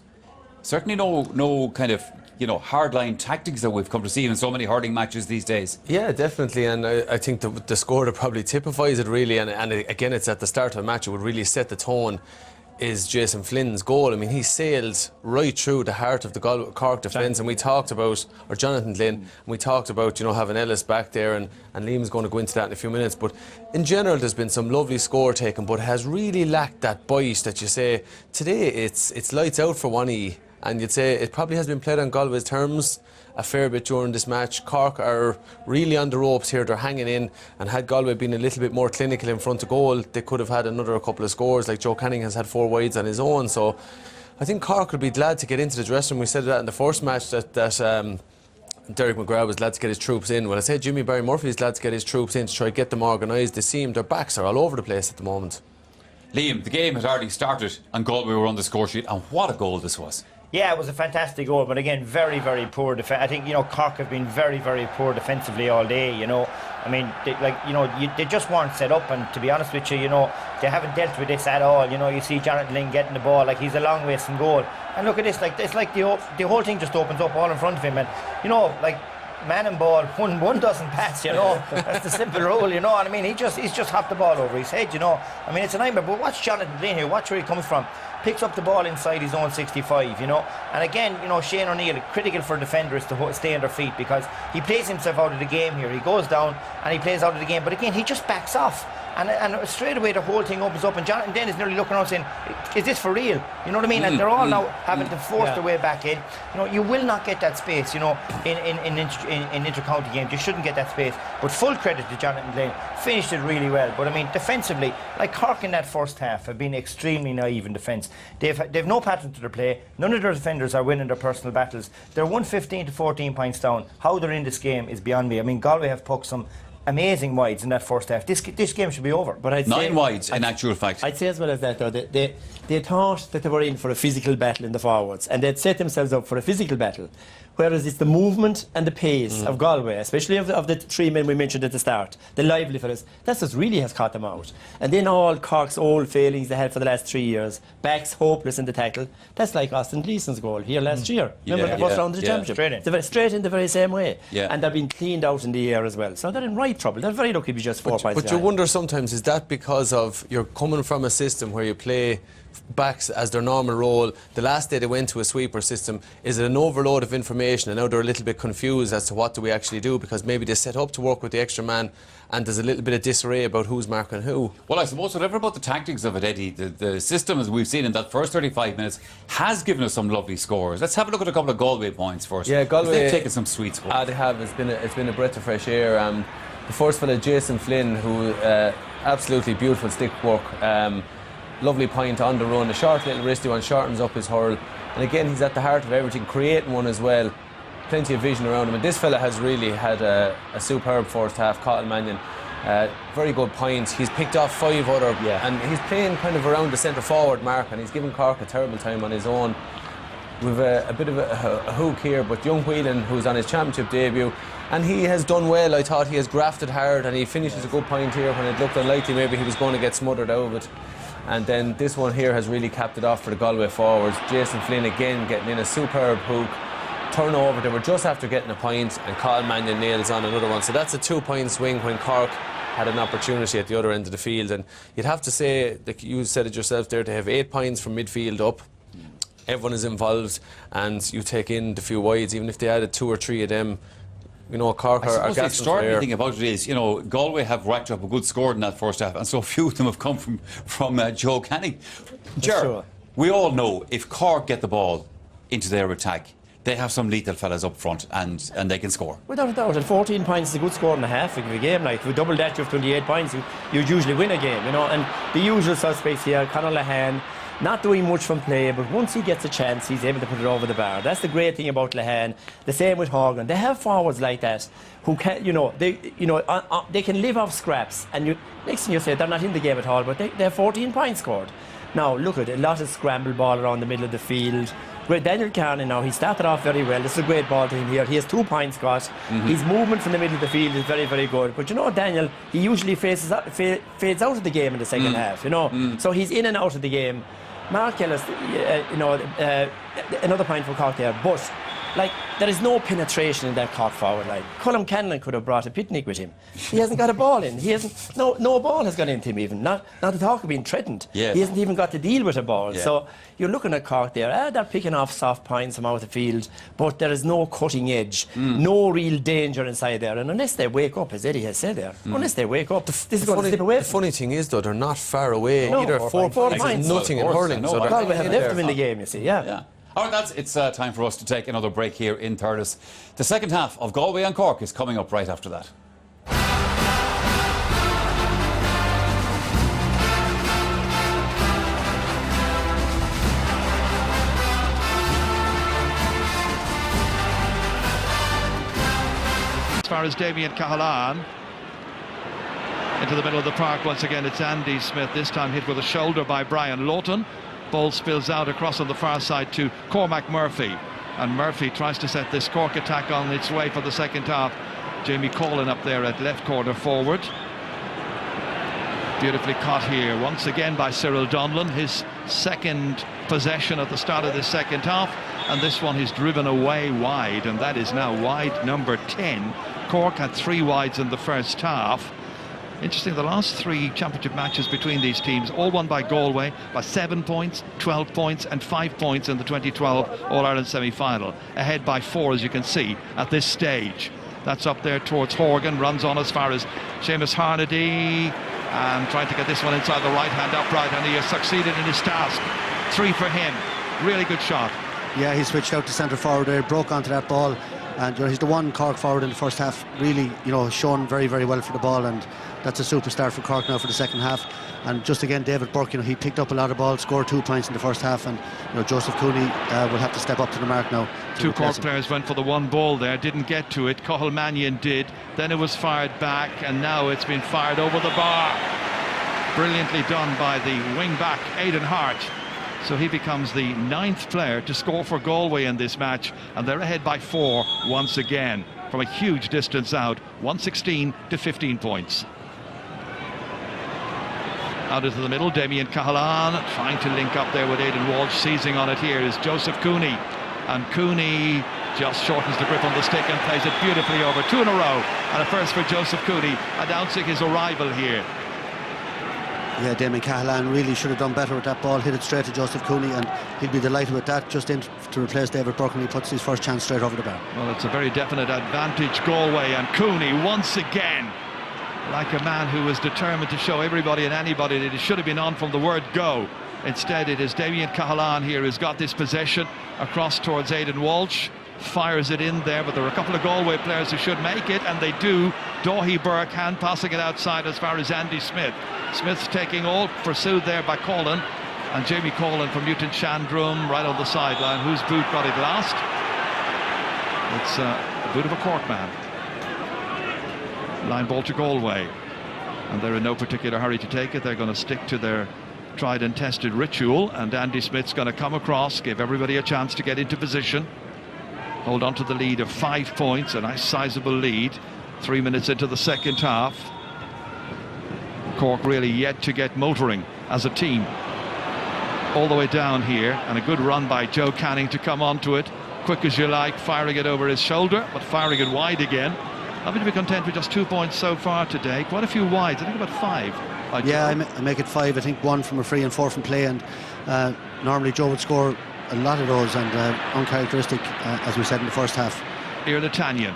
certainly no kind of, you know, hardline tactics that we've come to see in so many hurling matches these days. Yeah, definitely, and I think the score that probably typifies it really, and again it's at the start of a match, it would really set the tone, is Jason Flynn's goal. I mean, he sailed right through the heart of the Cork defence, and we talked about, or Jonathan Glynn, and we talked about, you know, having Ellis back there, and Liam's going to go into that in a few minutes. But in general, there's been some lovely score taken, but it has really lacked that bite that you say, today it's lights out for 1E, and you'd say it probably has been played on Galway's terms a fair bit during this match. Cork are really on the ropes here, they're hanging in, and had Galway been a little bit more clinical in front of goal, they could have had another couple of scores. Like Joe Canning has had 4 wides on his own, so I think Cork would be glad to get into the dressing room. We said that in the first match that Derek McGrath was glad to get his troops in. Well, I said Jimmy Barry Murphy is glad to get his troops in to try to get them organised. They seem, their backs are all over the place at the moment. Liam, the game had already started and Galway were on the score sheet, and what a goal this was. Yeah, it was a fantastic goal, but again, very, very poor defence. I think, you know, Cork have been very, very poor defensively all day, you know. I mean, they just weren't set up, and to be honest with you, you know, they haven't dealt with this at all. You know, you see Jonathan Lynn getting the ball, like he's a long ways from goal. And look at this, like it's like the whole thing just opens up all in front of him, and, you know, like, man and ball, one doesn't pass, you know. That's the simple rule, you know what I mean? He's just hopped the ball over his head, you know. I mean, it's a nightmare, but watch Jonathan Lynn here, watch where he comes from. Picks up the ball inside his own 65, you know. And again, you know, Shane O'Neill, critical for defenders to stay on their feet, because he plays himself out of the game here. He goes down and he plays out of the game, but again, he just backs off. And straight away the whole thing opens up, and Jonathan Dent is nearly looking around saying, is this for real? You know what I mean? And they're all now having to force their way back in. You know, you will not get that space, you know, in inter-county games. You shouldn't get that space. But full credit to Jonathan Glenn. Finished it really well. But I mean, defensively, like Cork in that first half have been extremely naive in defence. They've no pattern to their play. None of their defenders are winning their personal battles. They're 115 to 14 points down. How they're in this game is beyond me. I mean, Galway have poked some amazing wides in that first half. This game should be over. But I'd 9 wides in actual fact. I'd say as well as that though, they thought that they were in for a physical battle in the forwards, and they'd set themselves up for a physical battle. Whereas it's the movement and the pace of Galway, especially of the 3 men we mentioned at the start, the lively fellas, that's what really has caught them out. And then all Cork's old failings they had for the last 3 years, backs hopeless in the tackle, that's like Austin Gleeson's goal here last year. Remember the first round of the championship? Straight in the very same way. Yeah. And they've been cleaned out in the air as well. So they're in right trouble. They're very lucky to be just 4 points But you wonder sometimes, is that because of you're coming from a system where you play backs as their normal role? The last day they went to a sweeper system, is it an overload of information and now they're a little bit confused as to what do we actually do, because maybe they set up to work with the extra man and there's a little bit of disarray about who's marking who? Well, I suppose whatever about the tactics of it, Eddie, the system as we've seen in that first 35 minutes has given us some lovely scores. Let's have a look at a couple of Galway points first. Yeah, Galway, they've taken some sweet scores. They have. It's been a breath of fresh air. The first fella, Jason Flynn, who absolutely beautiful stick work. Lovely point on the run, a short little wristy one, shortens up his hurl, and again he's at the heart of everything, creating one as well. Plenty of vision around him, and this fella has really had a superb first half. Cathal Mannion, very good points. He's picked off 5 other, and he's playing kind of around the centre forward mark, and he's given Cork a terrible time on his own. We've a bit of a hook here, but young Whelan, who's on his championship debut, and he has done well. I thought he has grafted hard, and he finishes a good point here when it looked unlikely maybe he was going to get smothered out of it. And then this one here has really capped it off for the Galway forwards. Jason Flynn again getting in a superb hook. Turnover, they were just after getting a point, and Cathal Mannion nails on another one. So that's a 2-point swing when Cork had an opportunity at the other end of the field. And you'd have to say, like you said it yourself there, to have 8 points from midfield up. Everyone is involved, and you take in the few wides, even if they added 2 or 3 of them. You know, Cork are the extraordinary thing about it is, you know, Galway have racked up a good score in that first half, and so few of them have come from Joe Canning. Ger, we all know if Cork get the ball into their attack, they have some lethal fellas up front, and they can score. Without a doubt, and 14 points is a good score and a half of a game. Like, if you double that, you have 28 points. You usually win a game, you know. And the usual suspects here, Conor Lehane, not doing much from play, but once he gets a chance, he's able to put it over the bar. That's the great thing about Lehane. The same with Horgan. They have forwards like that who can, they can live off scraps. And next thing you say, they're not in the game at all, but they have 14 points scored. Now, look at a lot of scramble ball around the middle of the field. Great Daniel Carney now, he started off very well. This is a great ball to him here. He has 2 points got. His movement from the middle of the field is very, very good. But you know, Daniel, he usually fades out of the game in the second half, you know. So he's in and out of the game. Mark Ellis, another point for Cork there. But, like, there is no penetration in that Cork forward line. Colm Cannon could have brought a picnic with him. He hasn't got a ball in. He hasn't. No ball has gone into him even. Not to talk of being threatened. Yes. He hasn't even got to deal with a ball. Yeah. So you're looking at Cork there. They're picking off soft points from out of the field, but there is no cutting edge, no real danger inside there. And unless they wake up, as Eddie has said there, unless they wake up, this is going to slip away. The funny thing is, though, they're not far away. No, Either 4 points is nothing in hurling. No, So they're Galway have hanging in left them in the game, you see. Yeah. All right, it's time for us to take another break here in Thurles. The second half of Galway and Cork is coming up right after that. As far as Damien Cahalane into the middle of the park once again, it's Andy Smith, this time hit with a shoulder by Brian Lawton. Ball spills out across on the far side to Cormac Murphy, and Murphy tries to set this Cork attack on its way for the second half. Jamie Collin up there at left corner forward, beautifully caught here once again by Cyril Donlan, his second possession at the start of this second half, and this one is driven away wide, and that is now wide number 10. Cork had 3 wides in the first half. Interesting, the last 3 championship matches between these teams, all won by Galway by 7 points, 12 points and 5 points in the 2012 All-Ireland semi-final. Ahead by 4, as you can see, at this stage. That's up there towards Horgan, runs on as far as Seamus Harnedy, and trying to get this one inside the right-hand upright, and he has succeeded in his task. 3 for him. Really good shot. Yeah, he switched out to centre forward there, broke onto that ball, and he's the one Cork forward in the first half, really, shown very, very well for the ball, and that's a superstar for Cork now for the second half. And just again, David Burke, he picked up a lot of balls, scored 2 points in the first half, and Joseph Cooney will have to step up to the mark now. 2 Cork players went for the one ball there, didn't get to it. Cathal Mannion did, then it was fired back, and now it's been fired over the bar. Brilliantly done by the wing-back, Aidan Hart. So he becomes the 9th player to score for Galway in this match, and they're ahead by 4 once again from a huge distance out, 116 to 15 points. Out into the middle, Damien Cahalane trying to link up there with Aidan Walsh. Seizing on it here is Joseph Cooney, and Cooney just shortens the grip on the stick and plays it beautifully over. 2 in a row, and a first for Joseph Cooney, announcing his arrival here. Yeah, Damien Cahalane really should have done better with that ball, hit it straight to Joseph Cooney, and he'll be delighted with that, just in to replace David Burke, and he puts his first chance straight over the bar. Well, it's a very definite advantage Galway, and Cooney once again, like a man who was determined to show everybody and anybody that it should have been on from the word go. Instead, it is Damien Cahalane here who's got this possession across towards Aidan Walsh, fires it in there, but there are a couple of Galway players who should make it, and they do. Daithí Burke hand passing it outside as far as Andy Smith. Smith's taking all, pursued there by Collin, and Jamie Collin from Newton Chandrum right on the sideline. Whose boot got it last? It's a boot of a Cork man. Line ball to Galway, and they're in no particular hurry to take it. They're going to stick to their tried and tested ritual, and Andy Smith's going to come across, give everybody a chance to get into position, hold on to the lead of 5 points, a nice sizable lead. 3 minutes into the second half. Cork really yet to get motoring as a team. All the way down here, and a good run by Joe Canning to come onto it. Quick as you like, firing it over his shoulder, but firing it wide again. Happy to be content with just 2 points so far today. Quite a few wides, I think about 5. Yeah, I make it 5. I think 1 from a free and 4 from play, and normally Joe would score a lot of those, and uncharacteristic, as we said in the first half. Iarla Tanyan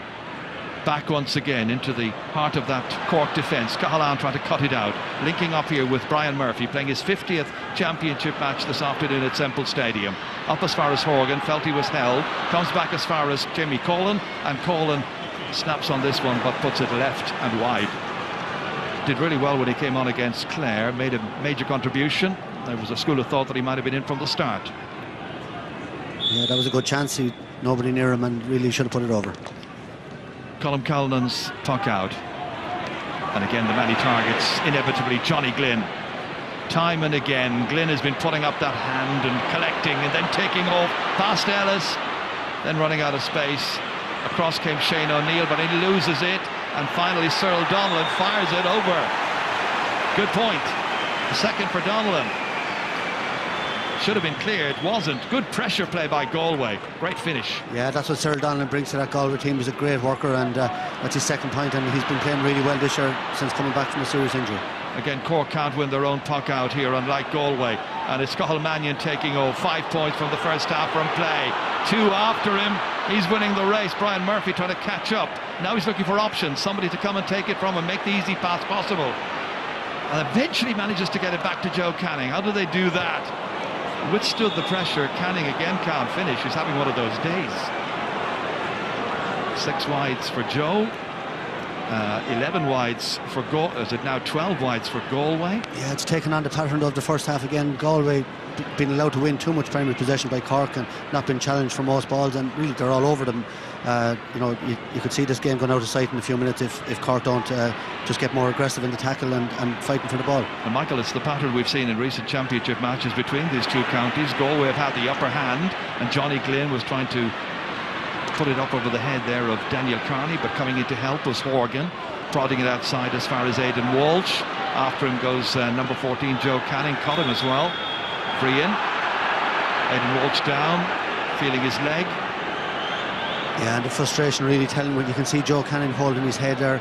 back once again into the heart of that Cork defence. Cahalane trying to cut it out, linking up here with Brian Murphy, playing his 50th championship match this afternoon at Semple Stadium. Up as far as Horgan, felt he was held, comes back as far as Jimmy Colin, and Colin snaps on this one but puts it left and wide. Did really well when he came on against Clare, made a major contribution. There was a school of thought that he might have been in from the start. Yeah, that was a good chance. Nobody near him, and really should have put it over. Colm Callanan's puck out. And again, the many targets, inevitably Johnny Glynn. Time and again, Glynn has been putting up that hand and collecting and then taking off past Ellis, then running out of space. Across came Shane O'Neill, but he loses it. And finally, Cyril Donnellan fires it over. Good point. The second for Donnellan. Should have been clear, it wasn't. Good pressure play by Galway. Great finish. Yeah, that's what Cyril Donnellan brings to that Galway team. He's a great worker, and that's his second point, and he's been playing really well this year since coming back from a serious injury. Again, Cork can't win their own puck out here, unlike Galway. And it's Cathal Mannion taking 5 points from the first half from play. 2 after him. He's winning the race. Brian Murphy trying to catch up. Now he's looking for options, somebody to come and take it from him, make the easy pass possible. And eventually manages to get it back to Joe Canning. How do they do that? Withstood the pressure. Canning again can't finish. He's having one of those days. 6 wides for Joe. 11 wides for is it now 12 wides for Galway? Yeah, it's taken on the pattern of the first half again. Galway been allowed to win too much primary possession by Cork and not been challenged for most balls, and really they're all over them. You could see this game going out of sight in a few minutes if Cork don't just get more aggressive in the tackle and fighting for the ball. And Michael, it's the pattern we've seen in recent championship matches between these two counties. Galway have had the upper hand, and Johnny Glynn was trying to put it up over the head there of Daniel Carney, but coming in to help was Horgan, prodding it outside as far as Aidan Walsh. After him goes number 14 Joe Canning, caught him as well. Free in. Aidan Walsh down, feeling his leg. Yeah, and the frustration really telling when you can see Joe Canning holding his head there.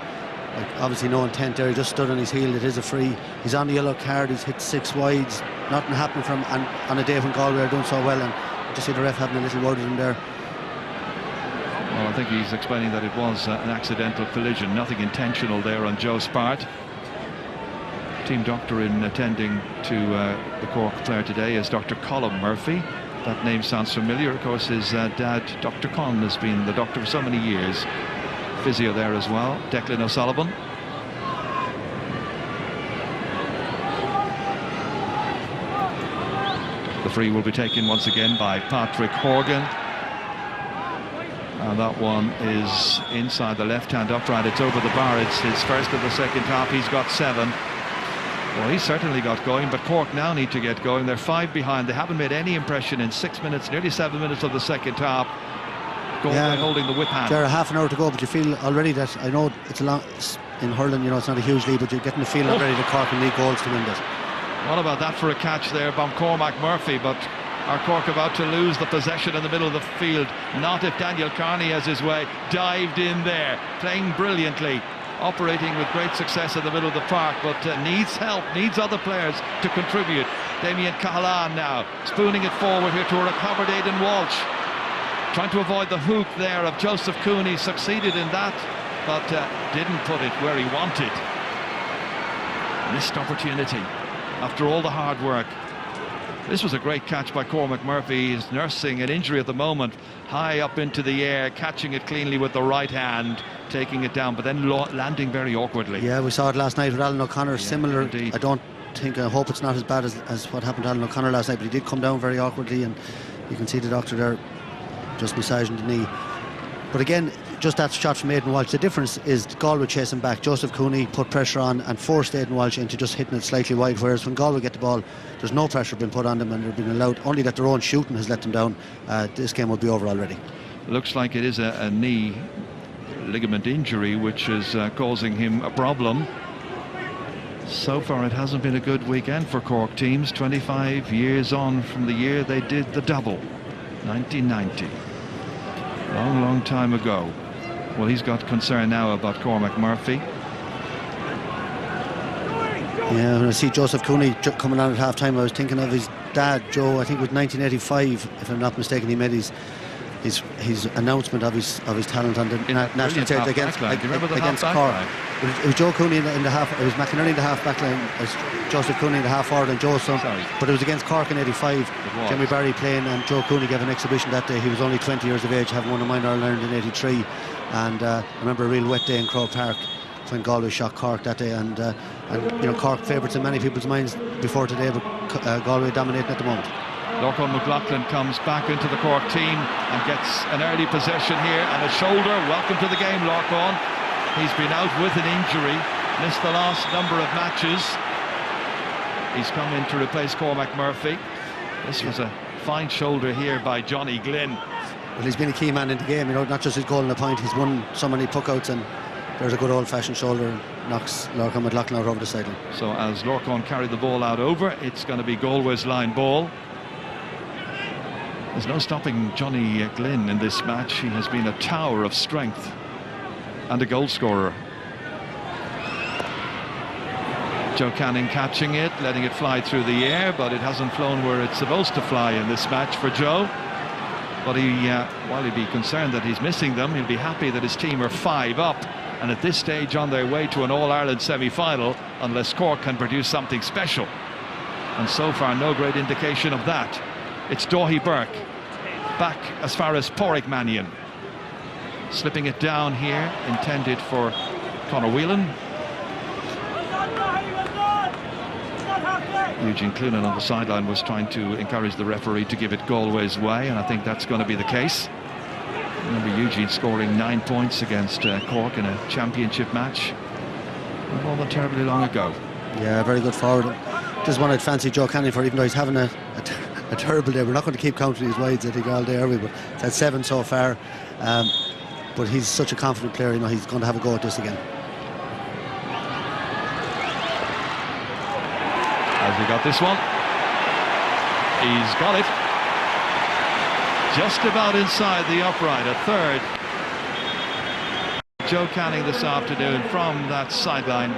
Like, obviously no intent there, he just stood on his heel. It is a free. He's on the yellow card, he's hit 6 wides. Nothing happened from him, and on a day when Galway are doing so well, and you just see the ref having a little word with him there. Well, I think he's explaining that it was an accidental collision, nothing intentional there on Joe's part. Team doctor in attending to the Cork player today is Dr. Colm Murphy. That name sounds familiar. Of course, his dad, Dr. Conn, has been the doctor for so many years. Physio there as well. Declan O'Sullivan. The free will be taken once again by Patrick Horgan. And that one is inside the left-hand upright. It's over the bar. It's his first of the second half. He's got 7. Well, he's certainly got going, but Cork now need to get going. They're 5 behind. They haven't made any impression in 6 minutes, nearly 7 minutes of the second half. Galway holding the whip hand. There are half an hour to go, but you feel already that, I know it's in hurling, it's not a huge lead, but you're getting the feeling already that Cork will need goals to win this. What about that for a catch there by Cormac Murphy? But are Cork about to lose the possession in the middle of the field? Not if Daniel Carney has his way. Dived in there, playing brilliantly, operating with great success in the middle of the park, but needs help, needs other players to contribute. Damien Cahalane now spooning it forward here to a recovered Aidan Walsh, trying to avoid the hook there of Joseph Cooney. Succeeded in that, but didn't put it where he wanted. Missed opportunity after all the hard work. This was a great catch by Cormac Murphy. He's nursing an injury at the moment, high up into the air, catching it cleanly with the right hand, taking it down, but then landing very awkwardly. Yeah, we saw it last night with Alan O'Connor. Similar. Indeed. I hope it's not as bad as what happened to Alan O'Connor last night, but he did come down very awkwardly, and you can see the doctor there just massaging the knee. But again, just that shot from Aidan Walsh, the difference is Galway chasing back. Joseph Cooney put pressure on and forced Aidan Walsh into just hitting it slightly wide, whereas when Galway get the ball, there's no pressure being put on them, and they're being allowed, only that their own shooting has let them down. This game will be over already. Looks like it is a knee ligament injury which is causing him a problem. So far it hasn't been a good weekend for Cork teams. 25 years on from the year they did the double, 1990. Long time ago. Well, he's got concern now about Cormac Murphy. Yeah, when I see Joseph Cooney coming on at half-time, I was thinking of his dad, Joe. I think it was 1985, if I'm not mistaken. He made his his announcement of his talent on the national stage against Cork. It was Joe Cooney in the half. It was McInerney in the half back line. Joseph Cooney in the half forward and Joe Son. But it was against Cork in '85. Jimmy Barry playing, and Joe Cooney gave an exhibition that day. He was only 20 years of age, having won a minor Ireland in '83. And I remember a real wet day in Croke Park when Galway shot Cork that day. And you know, Cork favourites in many people's minds before today, but Galway dominating at the moment. Lorcan McLaughlin comes back into the Cork team and gets an early possession here and a shoulder. Welcome to the game, Lorcan. He's been out with an injury, missed the last number of matches. He's come in to replace Cormac Murphy. This was a fine shoulder here by Johnny Glynn. Well, he's been a key man in the game, you know, not just his goal and a point. He's won so many puckouts, and there's a good old-fashioned shoulder and knocks Lorcan McLaughlin out over the sideline. So as Lorcan carried the ball out over, it's going to be Galway's line ball. There's no stopping Johnny Glynn in this match. He has been a tower of strength and a goal scorer. Joe Canning catching it, letting it fly through the air, but it hasn't flown where it's supposed to fly in this match for Joe. But while he'd be concerned that he's missing them, he'll be happy that his team are 5 up, and at this stage on their way to an All-Ireland semi-final, unless Cork can produce something special. And so far, no great indication of that. It's Daithí Burke, back as far as Pádraig Mannion. Slipping it down here, intended for Conor Whelan. Eugene Clunan on the sideline was trying to encourage the referee to give it Galway's way, and I think that's going to be the case. Remember Eugene scoring 9 points against Cork in a championship match not all that terribly long ago. Yeah, very good forward. This is one I'd fancy Joe Canning for, even though he's having a terrible day. We're not going to keep counting his wides, I think, all day, are we? But it's had 7 so far. But he's such a confident player, you know, he's going to have a go at this again. Has he got this one? He's got it. Just about inside the upright, a third. Joe Canning this afternoon from that sideline.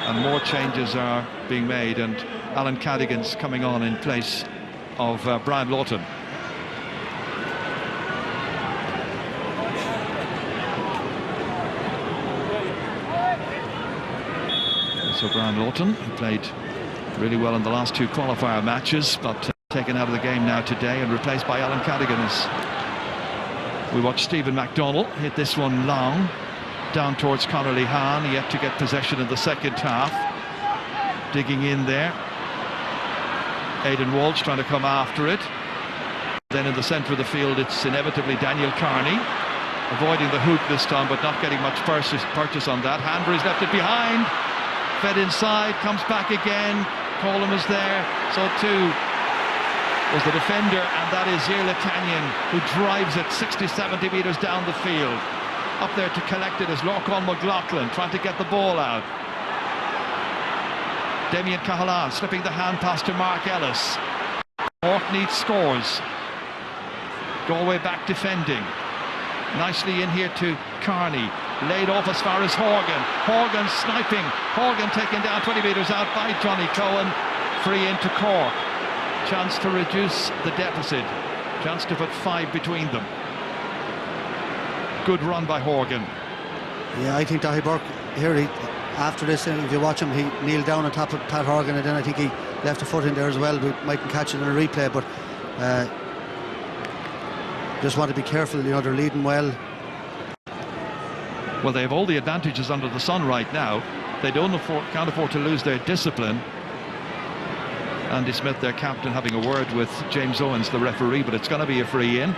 And more changes are being made, and Alan Cadigan's coming on in place of Brian Lawton. So Brian Lawton, who played really well in the last 2 qualifier matches, but taken out of the game now today and replaced by Alan Cadigan. As we watch Stephen MacDonald hit this one long down towards Conor Lehane, yet to get possession in the second half. Digging in there, Aidan Walsh trying to come after it. Then in the centre of the field, it's inevitably Daniel Carney, avoiding the hook this time, but not getting much purchase on that. Hanbury's left it behind. Fed inside, comes back again. Colum is there, so too was the defender, and that is Iarla Tanyan, who drives it 60-70 metres down the field. Up there to collect it is Lorcan McLaughlin, trying to get the ball out. Damien Cahalan slipping the hand pass to Mark Ellis. Cork needs scores. Galway back defending. Nicely in here to Carney. Laid off as far as Horgan. Horgan sniping. Horgan taken down 20 metres out by Johnny Cohen. Free into Cork. Chance to reduce the deficit. Chance to put 5 between them. Good run by Horgan. Yeah, I think Daithí Burke here, after this, if you watch him, he kneeled down on top of Pat Horgan, and then I think he left a foot in there as well. We mightn't catch it in a replay, but just want to be careful, you know, they're leading well. Well, they have all the advantages under the sun right now. They can't afford to lose their discipline. Andy Smith, their captain, having a word with James Owens, the referee, but it's going to be a free in.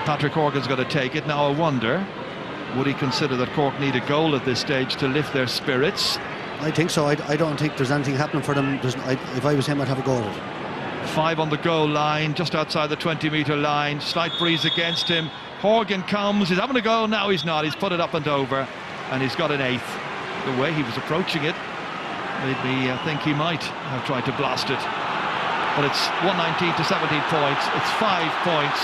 Patrick Horgan's going to take it. Now I wonder, would he consider that Cork need a goal at this stage to lift their spirits? I think so. I don't think there's anything happening for them. If I was him, I'd have a go at it. 5 on the goal line, just outside the 20-metre line. Slight breeze against him. Horgan comes, he's having a go. Now he's not, he's put it up and over, and he's got an 8th. The way he was approaching it made me think he might have tried to blast it. But it's 119 to 17 points. It's 5 points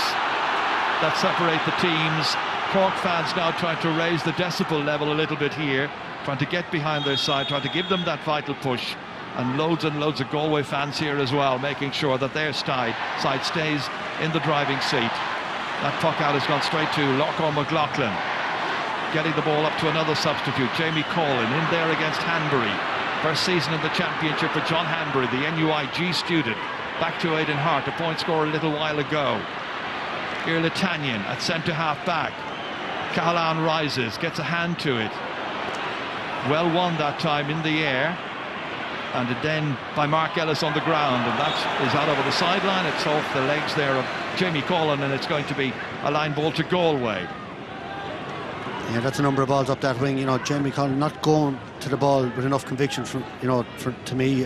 that separate the teams. Cork fans now trying to raise the decibel level a little bit here, trying to get behind their side, trying to give them that vital push. And loads of Galway fans here as well, making sure that their side stays in the driving seat. That puck out has gone straight to Lorcan McLaughlin. Getting the ball up to another substitute, Jamie Collin, in there against Hanbury. First season in the championship for John Hanbury, the NUIG student. Back to Aidan Hart, a point scorer a little while ago. Irla Tanyan at centre half back. Cahalane rises, gets a hand to it. Well won that time in the air. And then by Mark Ellis on the ground, and that is out over the sideline. It's off the legs there of Jamie Collin, and it's going to be a line ball to Galway. Yeah, that's a number of balls up that wing. You know, Jamie Collin not going to the ball with enough conviction for, you know, to me,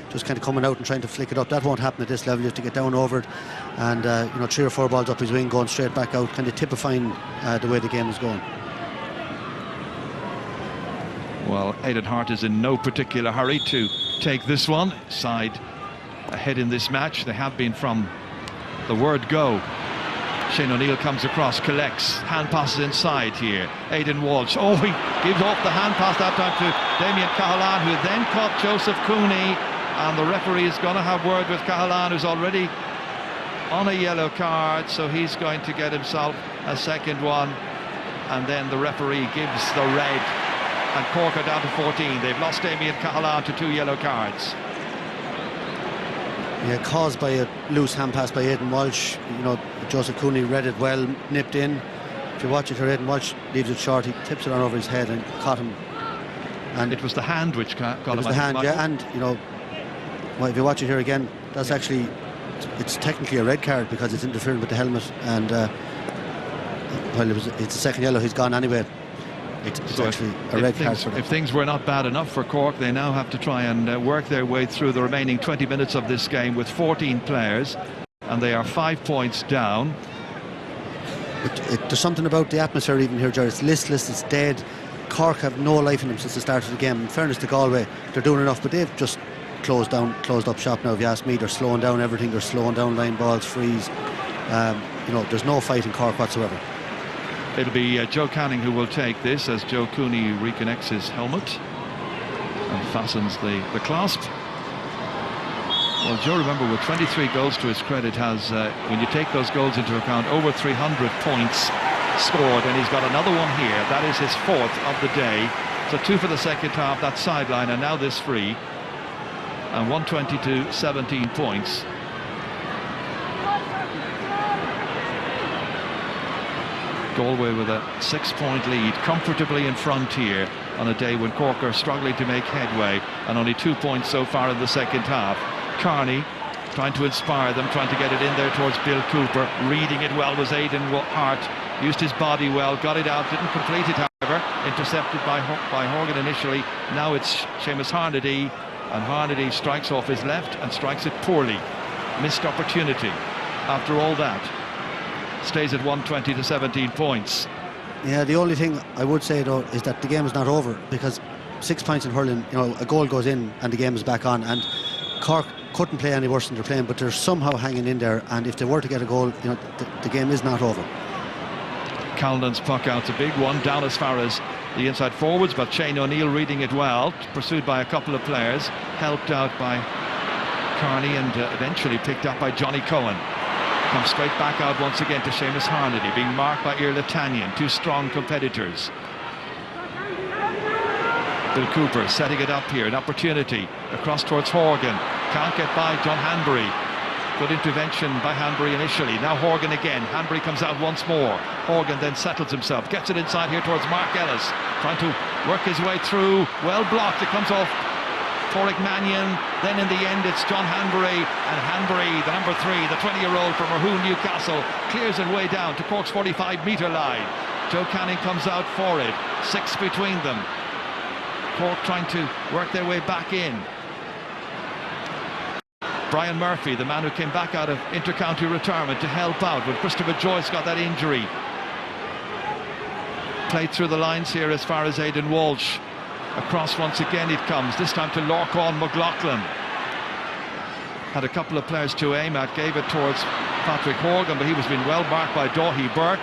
just kind of coming out and trying to flick it up. That won't happen at this level. You have to get down over it, and you know, 3 or 4 balls up his wing, going straight back out, kind of typifying the way the game is going. Well, Aidan Hart is in no particular hurry to take this one. Side ahead in this match. They have been from the word go. Shane O'Neill comes across, collects, hand passes inside here. Aidan Walsh, oh, he gives off the hand pass that time to Damien Cahalane, who then caught Joseph Cooney, and the referee is going to have word with Cahalane, who's already on a yellow card, so he's going to get himself a second one, and then the referee gives the red, and Cork are down to 14. They've lost Damien Cahalane to 2 yellow cards. Yeah, caused by a loose hand pass by Aidan Walsh. You know, Joseph Cooney read it well, nipped in. If you watch it here, Aidan Walsh leaves it short. He tips it on over his head and caught him. And it was the hand which got him. It was the hand, yeah. And you know, well, if you watch it here again, that's actually, it's technically a red card because it's interfering with the helmet. And well, it's a second yellow. He's gone anyway. It's so actually a red card for them. If things were not bad enough for Cork, they now have to try and work their way through the remaining 20 minutes of this game with 14 players, and they are 5 points down. There's something about the atmosphere even here, Jerry. It's listless, it's dead. Cork have no life in them since the start of the game. In fairness to Galway, they're doing enough, but they've just closed up shop now. If you ask me, they're slowing down everything. They're slowing down line balls, frees. You know, there's no fight in Cork whatsoever. It'll be Joe Canning who will take this as Joe Cooney reconnects his helmet and fastens the clasp. Well, Joe, remember, with 23 goals to his credit, has, when you take those goals into account, over 300 points scored, and he's got another one here. That is his 4th of the day. So 2 for the second half, that sideline, and now this free. And 120 to 17 points. Galway with a 6-point lead, comfortably in front here on a day when Cork are struggling to make headway, and only 2 points so far in the second half. Carney trying to inspire them, trying to get it in there towards Bill Cooper. Reading it well was Aidan Hart, used his body well, got it out, didn't complete it however, intercepted by Horgan initially. Now it's Seamus Harnedy, and Harnedy strikes off his left and strikes it poorly. Missed opportunity. After all that, stays at 120 to 17 points. Yeah, the only thing I would say though is that the game is not over, because 6 points in hurling, you know, a goal goes in and the game is back on, and Cork couldn't play any worse than they're playing, but they're somehow hanging in there, and if they were to get a goal, you know, the game is not over. Callan's puck out's a big one, down as far as the inside forwards, but Shane O'Neill reading it well, pursued by a couple of players, helped out by Carney, and eventually picked up by Johnny Cohen. Comes straight back out once again to Seamus Harnedy, being marked by Irla Tanyan, 2 strong competitors. Bill Cooper setting it up here, an opportunity across towards Horgan, can't get by John Hanbury. Good intervention by Hanbury initially, now Horgan again. Hanbury comes out once more, Horgan then settles himself, gets it inside here towards Mark Ellis, trying to work his way through, well blocked, it comes off Torrick Mannion, then in the end it's John Hanbury, and Hanbury, the number 3, the 20-year-old from Mahoon, Newcastle, clears it way down to Cork's 45-metre line. Joe Canning comes out for it, 6 between them. Cork trying to work their way back in. Brian Murphy, the man who came back out of inter-county retirement to help out when Christopher Joyce got that injury. Played through the lines here as far as Aidan Walsh. Across once again it comes, this time to Lorcan McLaughlin. Had a couple of players to aim at, gave it towards Patrick Horgan, but he was being well marked by Daithí Burke.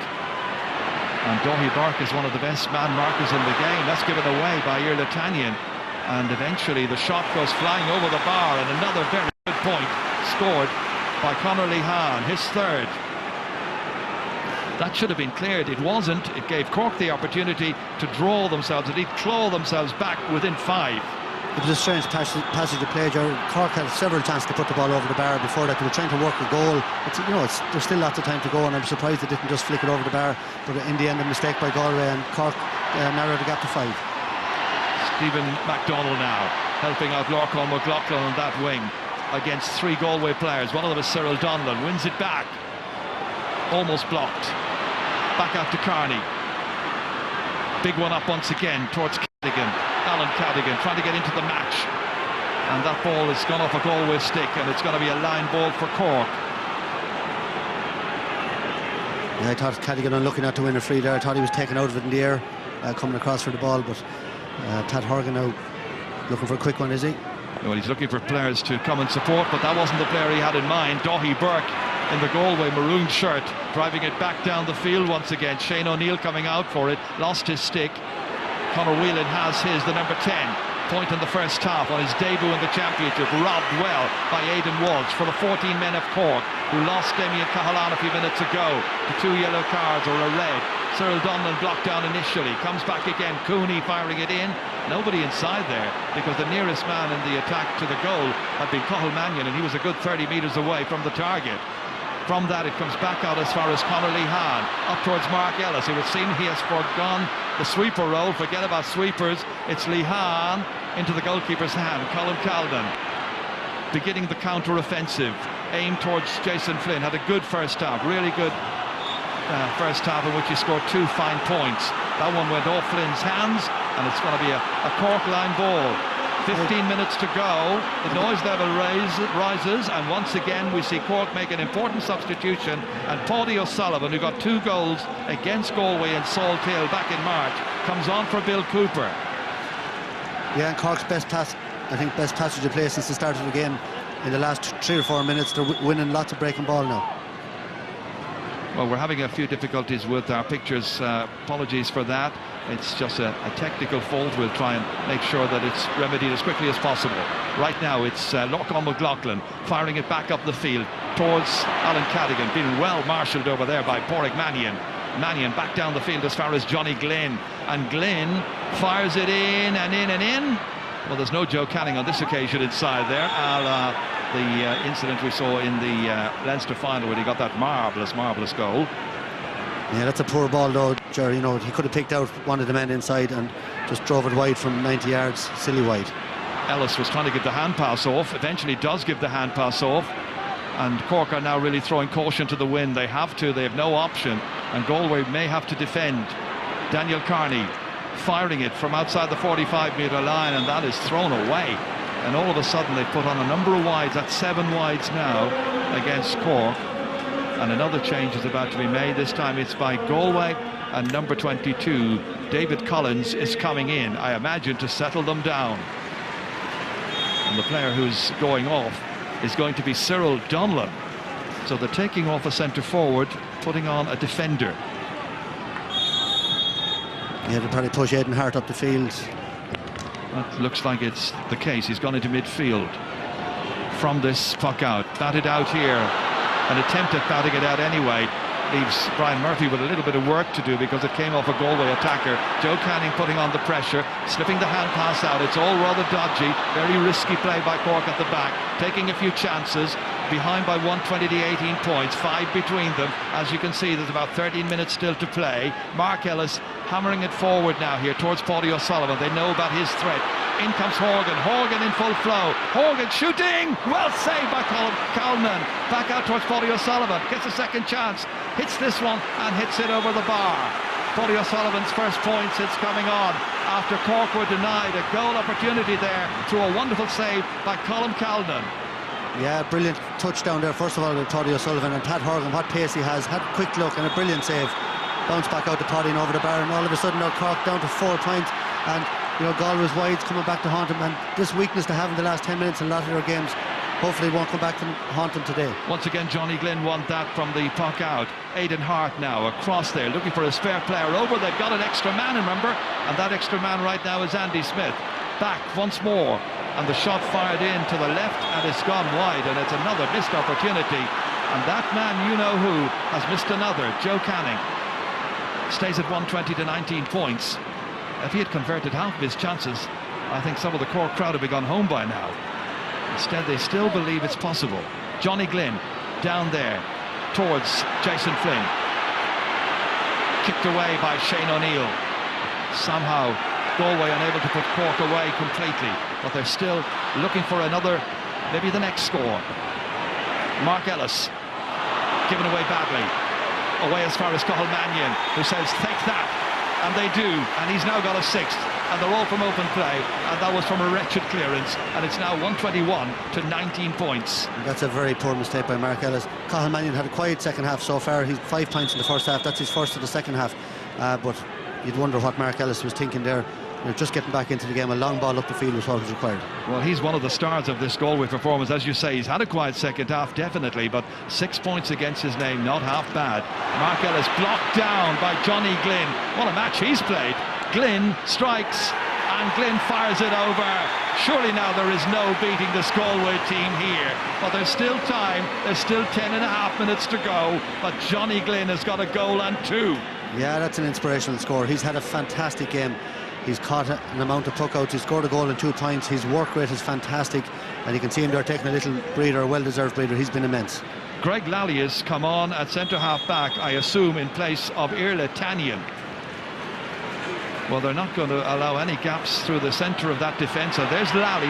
And Daithí Burke is one of the best man markers in the game. That's given away by Irla Tanyan. And eventually the shot goes flying over the bar, and another very good point scored by Conor Lehan, his third. That should have been cleared. It wasn't. It gave Cork the opportunity to draw themselves, indeed claw themselves back within 5. It was a strange passage of play. Cork had several chances to put the ball over the bar before that. They were trying to work a goal. There's still lots of time to go, and I'm surprised they didn't just flick it over the bar. But in the end, a mistake by Galway, and Cork narrowed the gap to 5. Stephen MacDonald now helping out Lorcan McLaughlin on that wing against 3 Galway players. One of them is Cyril Donlan. Wins it back. Almost blocked. Back out to Carney. Big one up once again towards Cadigan. Alan Cadigan trying to get into the match, and that ball has gone off a Galway stick, and it's going to be a line ball for Cork. Yeah, I thought Cadigan, on looking out to win a free there, I thought he was taken out of it in the air, coming across for the ball, but Tad Horgan now looking for a quick one, is he? Well, he's looking for players to come and support, but that wasn't the player he had in mind. Daithí Burke in the Galway maroon shirt, driving it back down the field once again. Shane O'Neill coming out for it, lost his stick. Conor Whelan has his, the number 10, point in the first half on his debut in the championship, robbed well by Aidan Walsh for the 14 men of Cork, who lost Damien Cahalane a few minutes ago to 2 yellow cards or a red. Cyril Donlan blocked down initially, comes back again, Cooney firing it in. Nobody inside there, because the nearest man in the attack to the goal had been Cathal Mannion, and he was a good 30 metres away from the target. From that, it comes back out as far as Conor Lehan, up towards Mark Ellis. It would seem he has forgone the sweeper role. Forget about sweepers. It's Lehan into the goalkeeper's hand. Colin Calden beginning the counter-offensive. Aimed towards Jason Flynn. Had a good first half, really good first half in which he scored 2 fine points. That one went off Flynn's hands, and it's going to be a Cork line ball. 15 minutes to go, the noise level rises, and once again we see Cork make an important substitution, and Páidí O'Sullivan, who got 2 goals against Galway and Salt Hill back in March, comes on for Bill Cooper. Yeah, and Cork's best passage of play since the start of the game in the last 3 or 4 minutes. They're winning lots of breaking ball now. Well, we're having a few difficulties with our pictures. Apologies for that. It's just a technical fault. We'll try and make sure that it's remedied as quickly as possible. Right now, it's Lorcan McLaughlin firing it back up the field towards Alan Cadigan, being well marshalled over there by Pádraig Mannion. Mannion back down the field as far as Johnny Glynn, and Glynn fires it in and in and in. Well, there's no Joe Canning on this occasion inside there, a la the incident we saw in the Leinster final when he got that marvellous goal. Yeah, that's a poor ball though, Jerry. He could have picked out one of the men inside and just drove it wide from 90 yards, silly wide. Ellis was trying to give the hand pass off, eventually does give the hand pass off, and Cork are now really throwing caution to the wind. They have no option, and Galway may have to defend. Daniel Carney firing it from outside the 45-metre line, and that is thrown away. And all of a sudden they've put on a number of wides. That's 7 wides now against Cork, and another change is about to be made. This time it's by Galway, and number 22 David Collins is coming in, I imagine, to settle them down. And the player who's going off is going to be Cyril Donlan. So they're taking off a centre forward, putting on a defender. Yeah, they'll probably push Aidan Hart up the field. That looks like it's the case. He's gone into midfield from this puck out. Batted out here. An attempt at batting it out anyway leaves Brian Murphy with a little bit of work to do, because it came off a Galway attacker. Joe Canning putting on the pressure, slipping the hand pass out. It's all rather dodgy. Very risky play by Cork at the back, taking a few chances. Behind by 120 to 18 points, 5 between them. As you can see, there's about 13 minutes still to play. Mark Ellis hammering it forward now here towards Páidí O'Sullivan. They know about his threat. In comes Horgan. Horgan in full flow. Horgan shooting. Well saved by Calnan. Back out towards Páidí O'Sullivan. Gets a second chance. Hits this one and hits it over the bar. Páidí O'Sullivan's first points. It's coming on after Cork were denied a goal opportunity there through a wonderful save by Colm Calnan. Yeah, brilliant touchdown there, first of all, with Páidí O'Sullivan, and Tad Horgan, what pace he has. Had a quick look and a brilliant save. Bounce back out to Páidí and over the bar, and all of a sudden now Cork down to 4 points, and Galway's wides coming back to haunt him, and this weakness they have in the last 10 minutes in a lot of their games hopefully won't come back to haunt them today. Once again, Johnny Glynn won that from the puck out. Aidan Hart now across there, looking for a spare player over. They've got an extra man, remember, and that extra man right now is Andy Smith. Back once more and the shot fired in to the left, and it's gone wide, and it's another missed opportunity. And that man, you know who, has missed another. Joe Canning stays at 120 to 19 points. If he had converted half of his chances, I think some of the Cork crowd would be gone home by now. Instead, they still believe it's possible. Johnny Glynn down there towards Jason Flynn. Kicked away by Shane O'Neill. Somehow Galway unable to put Cork away completely, but they're still looking for another, maybe the next score. Mark Ellis given away badly, away as far as Cathal Mannion, who says take that, and they do, and he's now got a sixth, and they're all from open play, and that was from a wretched clearance, and it's now 121 to 19 points. That's a very poor mistake by Mark Ellis. Cathal Mannion had a quiet second half so far. He's 5 points in the first half. That's his first of the second half, but you'd wonder what Mark Ellis was thinking there. They're just getting back into the game. A long ball up the field was what was required. Well, he's one of the stars of this Galway performance. As you say, he's had a quiet second half, definitely, but 6 points against his name, not half bad. Mark Ellis blocked down by Johnny Glynn. What a match he's played. Glynn strikes, and Glynn fires it over. Surely now there is no beating this Galway team here, but there's still time. There's still 10.5 minutes to go, but Johnny Glynn has got a goal and 2. Yeah, that's an inspirational score. He's had a fantastic game. He's caught an amount of puckouts. He's scored a goal and 2 points. His work rate is fantastic, and you can see him there taking a little breather, a well-deserved breather. He's been immense. Greg Lally has come on at centre-half back, I assume, in place of Irla Tanyan. Well, they're not going to allow any gaps through the centre of that defence. And there's Lally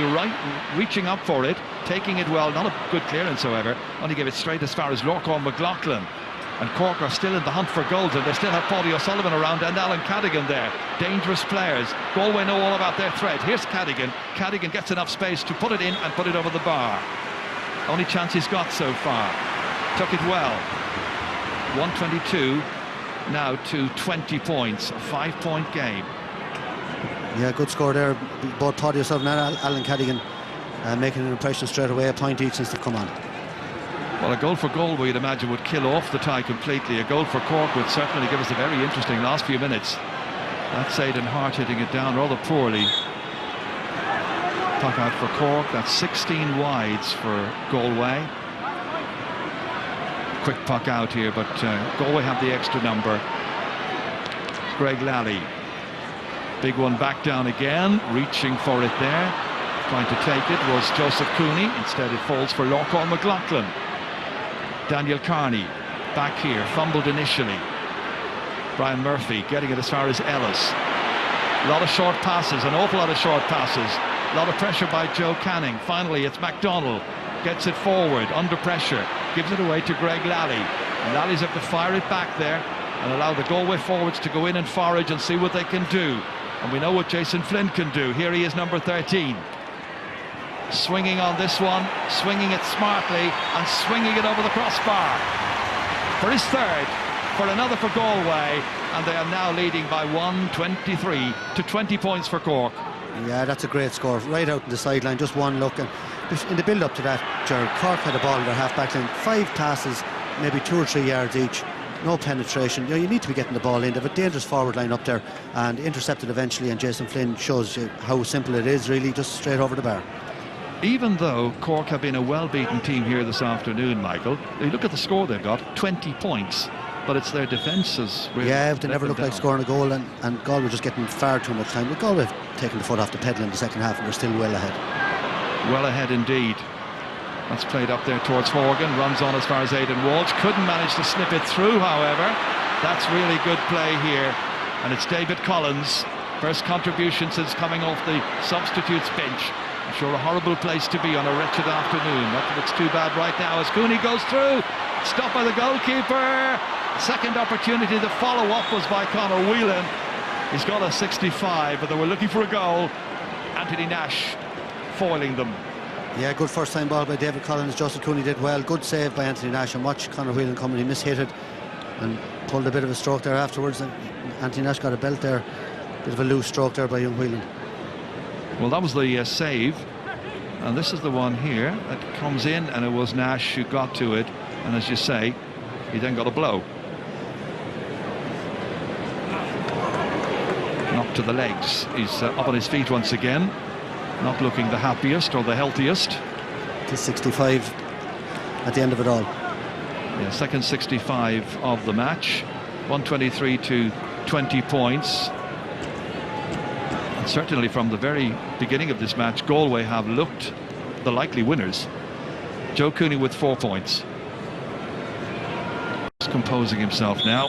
reaching up for it, taking it well. Not a good clearance, however. Only gave it straight as far as Lorcan McLaughlin. And Cork are still in the hunt for goals, and they still have Paudie O'Sullivan around and Alan Cadigan there. Dangerous players. Galway know all about their threat. Here's Cadigan. Cadigan gets enough space to put it in and put it over the bar. Only chance he's got so far. Took it well. 122 now to 20 points. A 5-point game. Yeah, good score there. Both Paudie O'Sullivan and Alan Cadigan making an impression straight away. A point each since they've come on. Well, a goal for Galway, you'd imagine, would kill off the tie completely. A goal for Cork would certainly give us a very interesting last few minutes. That's Aidan Hart hitting it down rather poorly. Puck out for Cork. That's 16 wides for Galway. Quick puck out here, but Galway have the extra number. Greg Lally. Big one back down again, reaching for it there. Trying to take it was Joseph Cooney. Instead it falls for Lorcan McLaughlin. Daniel Carney back here, fumbled initially. Brian Murphy getting it as far as Ellis. A lot of short passes, an awful lot of short passes. A lot of pressure by Joe Canning. Finally it's MacDonald, gets it forward under pressure, gives it away to Greg Lally. And Lally's have to fire it back there and allow the Galway forwards to go in and forage and see what they can do. And we know what Jason Flynn can do. Here he is, number 13. Swinging on this one, swinging it smartly and swinging it over the crossbar for his third, for another for Galway, and they are now leading by 123 to 20 points for Cork. Yeah, that's a great score, right out in the sideline, just one look. And in the build-up to that, Gerard, Cork had a ball in their half-back line, 5 passes, maybe 2 or 3 yards each, no penetration. You need to be getting the ball in. They have a dangerous forward line up there, and intercepted eventually, and Jason Flynn shows you how simple it is, really, just straight over the bar. Even though Cork have been a well-beaten team here this afternoon, Michael, you look at the score they've got, 20 points, but it's their defences. Really, yeah, they never look like scoring a goal, and Galway just getting far too much time. But Galway taking the foot off the pedal in the second half, and they're still well ahead. Well ahead indeed. That's played up there towards Horgan, runs on as far as Aidan Walsh. Couldn't manage to slip it through, however. That's really good play here. And it's David Collins, first contribution since coming off the substitutes bench. I'm sure a horrible place to be on a wretched afternoon. Not that it's too bad right now as Cooney goes through. Stopped by the goalkeeper. Second opportunity, the follow-up was by Conor Whelan. He's got a 65, but they were looking for a goal. Anthony Nash foiling them. Yeah, good first time ball by David Collins. Joseph Cooney did well. Good save by Anthony Nash, and watch Conor Whelan coming. He mishit it and pulled a bit of a stroke there afterwards. And Anthony Nash got a belt there. Bit of a loose stroke there by young Whelan. Well, that was the save, and this is the one here that comes in, and it was Nash who got to it, and as you say, he then got a blow. Knocked to the legs. He's up on his feet once again. not looking the happiest or the healthiest. To 65 at the end of it all. Yeah, second 65 of the match, 123 to 20 points. And certainly from the very beginning of this match, Galway have looked the likely winners. Joe Cooney with 4 points. He's composing himself now.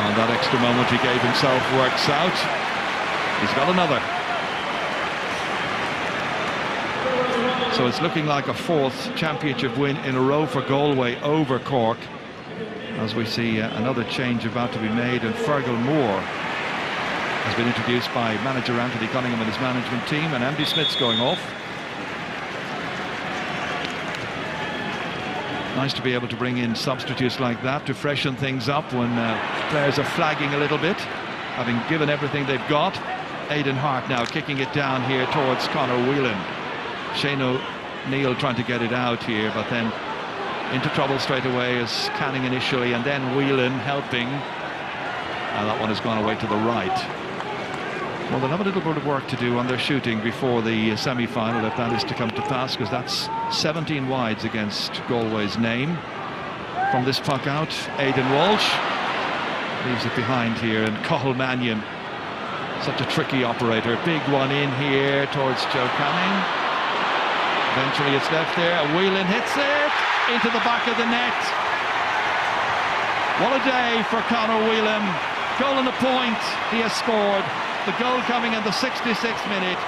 And that extra moment he gave himself works out. He's got another. So it's looking like a 4th championship win in a row for Galway over Cork, as we see another change about to be made, and Fergal Moore has been introduced by manager Anthony Cunningham and his management team, and Andy Smith's going off. Nice to be able to bring in substitutes like that to freshen things up when players are flagging a little bit, having given everything they've got. Aidan Hart now kicking it down here towards Conor Whelan. Shane O'Neill trying to get it out here, but then into trouble straight away as Canning initially, and then Whelan helping. And that one has gone away to the right. Well, they'll have a little bit of work to do on their shooting before the semi-final, if that is to come to pass, because that's 17 wides against Galway's name. From this puck out, Aidan Walsh leaves it behind here, and Cathal Mannion, such a tricky operator. Big one in here towards Joe Canning. Eventually it's left there, Whelan hits it into the back of the net. What a day for Conor Whelan. Goal and a point, he has scored. The goal coming in the 66th minute.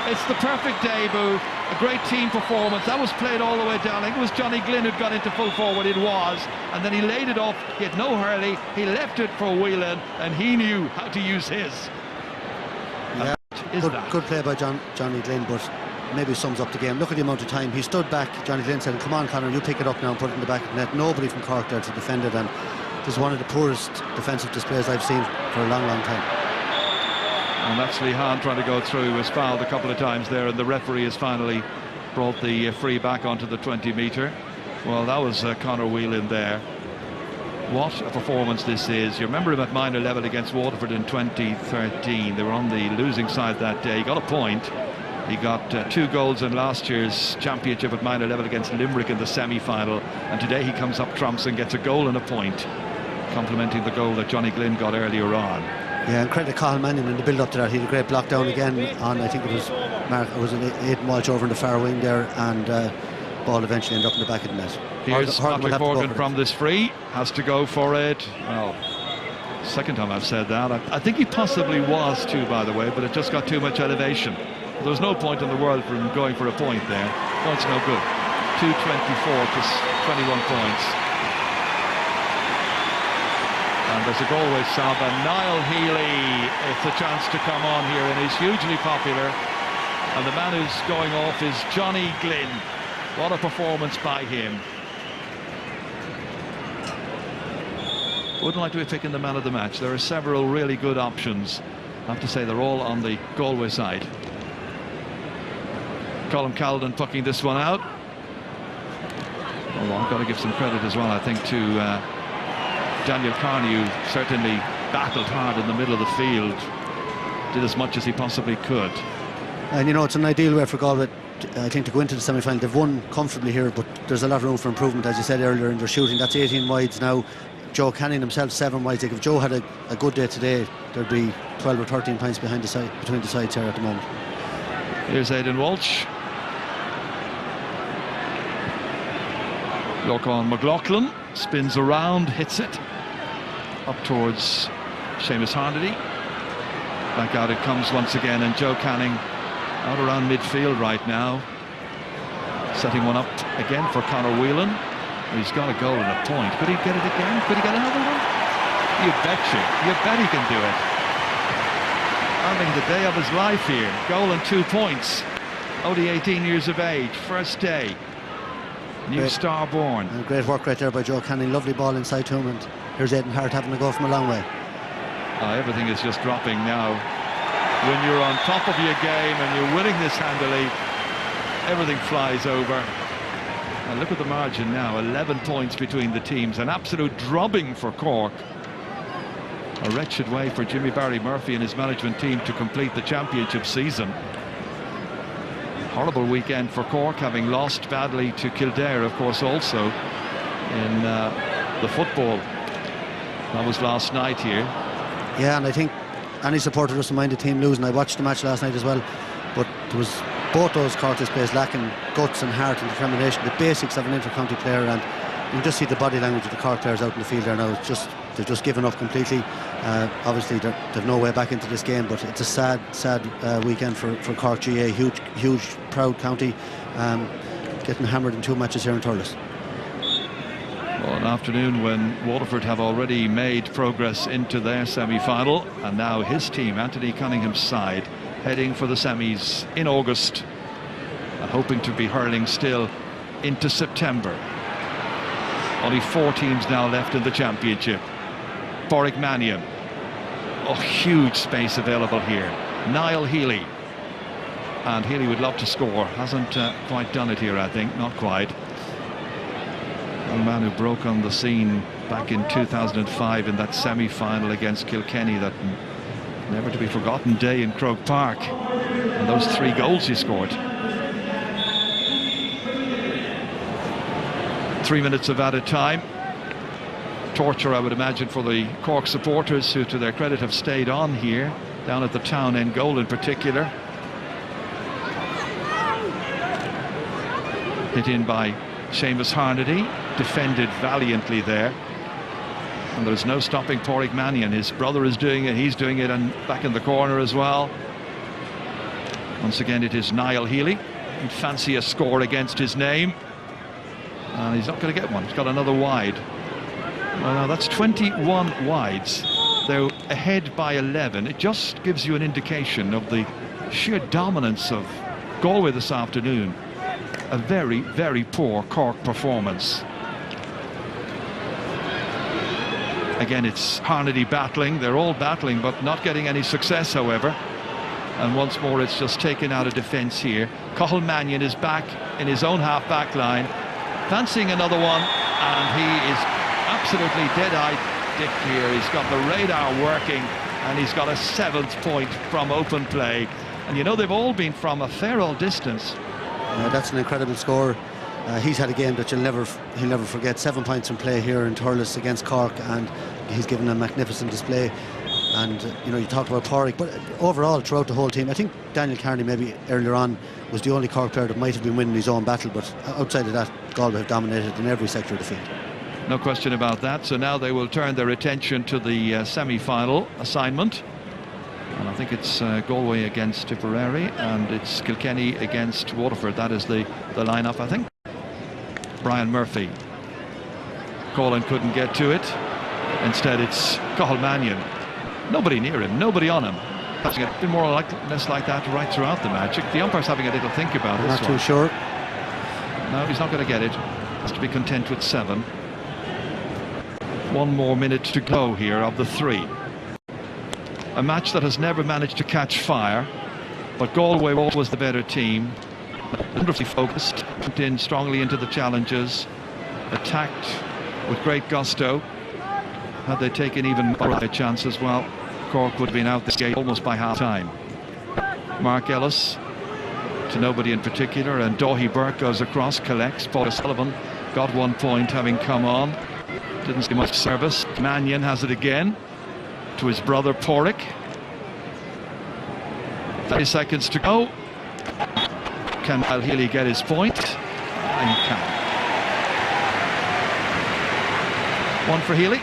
It's the perfect debut, a great team performance. That was played all the way down. I think it was Johnny Glynn who'd got into full forward, it was. And then he laid it off, he had no hurley, he left it for Whelan, and he knew how to use his. Yeah, good play by Johnny Glynn, but maybe sums up the game. Look at the amount of time. He stood back, Johnny Glynn said, come on Conor, you pick it up now and put it in the back of the net. Nobody from Cork there to defend it, and this is one of the poorest defensive displays I've seen for a long, long time. And that's Lehan trying to go through, was fouled a couple of times there, and the referee has finally brought the free back onto the 20-metre. Well, that was Conor Whelan there. What a performance this is. You remember him at minor level against Waterford in 2013. They were on the losing side that day. He got a point. He got 2 goals in last year's championship at minor level against Limerick in the semi-final, and today he comes up trumps and gets a goal and a point, complementing the goal that Johnny Glynn got earlier on. Yeah, and credit to Cathal Mannion in the build-up to that. He had a great block down again on, I think it was an Aidan Walsh over in the far wing there, and ball eventually ended up in the back of the net. Here's Patrick Morgan from this free, has to go for it. Well, second time I've said that. I think he possibly was too, by the way, but it just got too much elevation. There was no point in the world for him going for a point there. Point's no good. 224 to 21 points. And there's a Galway sub, and Niall Healy, it's a chance to come on here, and he's hugely popular. And the man who's going off is Johnny Glynn. What a performance by him. Wouldn't like to be picking the man of the match. There are several really good options. I have to say they're all on the Galway side. Colm Calden pucking this one out. Oh, I've got to give some credit as well, I think, to Daniel Carney, who certainly battled hard in the middle of the field, did as much as he possibly could. And you know, it's an ideal way for Galway, I think, to go into the semi-final. They've won comfortably here, but there's a lot of room for improvement, as you said earlier, in their shooting. That's 18 wides now. Joe Canning himself 7 wides. Like, if Joe had a good day today, there'd be 12 or 13 points behind the side, between the sides here at the moment. Here's Aidan Walsh. Lorcan McLaughlin spins around, hits it up towards Seamus Harnedy. Back out it comes once again, and Joe Canning out around midfield right now, setting one up again for Conor Whelan. He's got a goal and a point. Could he get it again? Could he get another one? You betcha. You bet he can do it. Having the day of his life here. Goal and 2 points. Only 18 years of age. First day. New star born. And great work right there by Joe Canning. Lovely ball inside to him, and here's Aidan Hart having to go from a long way. Everything is just dropping now. When you're on top of your game and you're winning this handily, everything flies over. And look at the margin now, 11 points between the teams. An absolute drubbing for Cork. A wretched way for Jimmy Barry Murphy and his management team to complete the championship season. Horrible weekend for Cork, having lost badly to Kildare, of course, also in the football. That was last night here. Yeah, and I think any supporter doesn't mind the team losing. I watched the match last night as well, but there was both those Cork displays lacking guts and heart and determination, the basics of an inter-county player, and you can just see the body language of the Cork players out in the field there now. It's just, they've just given up completely. Obviously they've no way back into this game, but it's a sad weekend for Cork GA. Huge proud county, getting hammered in 2 matches here in Thurles. Well, an afternoon when Waterford have already made progress into their semi-final, and now his team, Anthony Cunningham's side, heading for the semis in August and hoping to be hurling still into September. Only 4 teams now left in the championship. Pádraig Mannion. Oh, huge space available here. Niall Healy. And Healy would love to score. Hasn't quite done it here, I think. Not quite. A man who broke on the scene back in 2005 in that semi-final against Kilkenny, that never to be forgotten day in Croke Park, and those 3 goals he scored. 3 minutes of added time. Torture, I would imagine, for the Cork supporters, who to their credit have stayed on here, down at the town end goal in particular. Hit in by Seamus Harnedy, defended valiantly there, and there's no stopping Pádraig Mannion. His brother is doing it, he's doing it, and back in the corner as well. Once again it is Niall Healy. He'd fancy a score against his name, and he's not going to get one. He's got another wide. Well, now that's 21 wides. They're ahead by 11. It just gives you an indication of the sheer dominance of Galway this afternoon. A very, very poor Cork performance. Again, it's Harnedy battling. They're all battling, but not getting any success, however. And once more, it's just taken out of defence here. Cathal Mannion is back in his own half-back line, fancying another one, and he is absolutely dead-eyed Dick here. He's got the radar working, and he's got a 7th point from open play. And you know, they've all been from a fair old distance. That's an incredible score. He's had a game that he'll never forget. 7 points in play here in Thurles against Cork, and he's given a magnificent display. And you know, you talked about Pádraig, but overall throughout the whole team, I think Daniel Carney maybe earlier on was the only Cork player that might have been winning his own battle, but outside of that, Galway have dominated in every sector of the field. No question about that. So now they will turn their attention to the semi-final assignment, and I think it's Galway against Tipperary, and it's Kilkenny against Waterford. That is the lineup, I think. Brian Murphy. Colin couldn't get to it. Instead, it's Cathal Mannion. Nobody near him, nobody on him. It's been more or less like that right throughout the match. The umpire's having a little think about it. Not too sure. No, he's not going to get it. Has to be content with 7. 1 more minute to go here of the 3. A match that has never managed to catch fire, but Galway was the better team. Wonderfully focused, went in strongly into the challenges, attacked with great gusto. Had they taken even more of a chance as well, Cork would have been out this game almost by half time. Mark Ellis to nobody in particular, and Dáithí Burke goes across, collects. Paul O'Sullivan got 1 point having come on. Didn't see much service. Mannion has it again to his brother Pádraig. 30 seconds to go. Can Niall Healy get his point? And he can. 1 for Healy.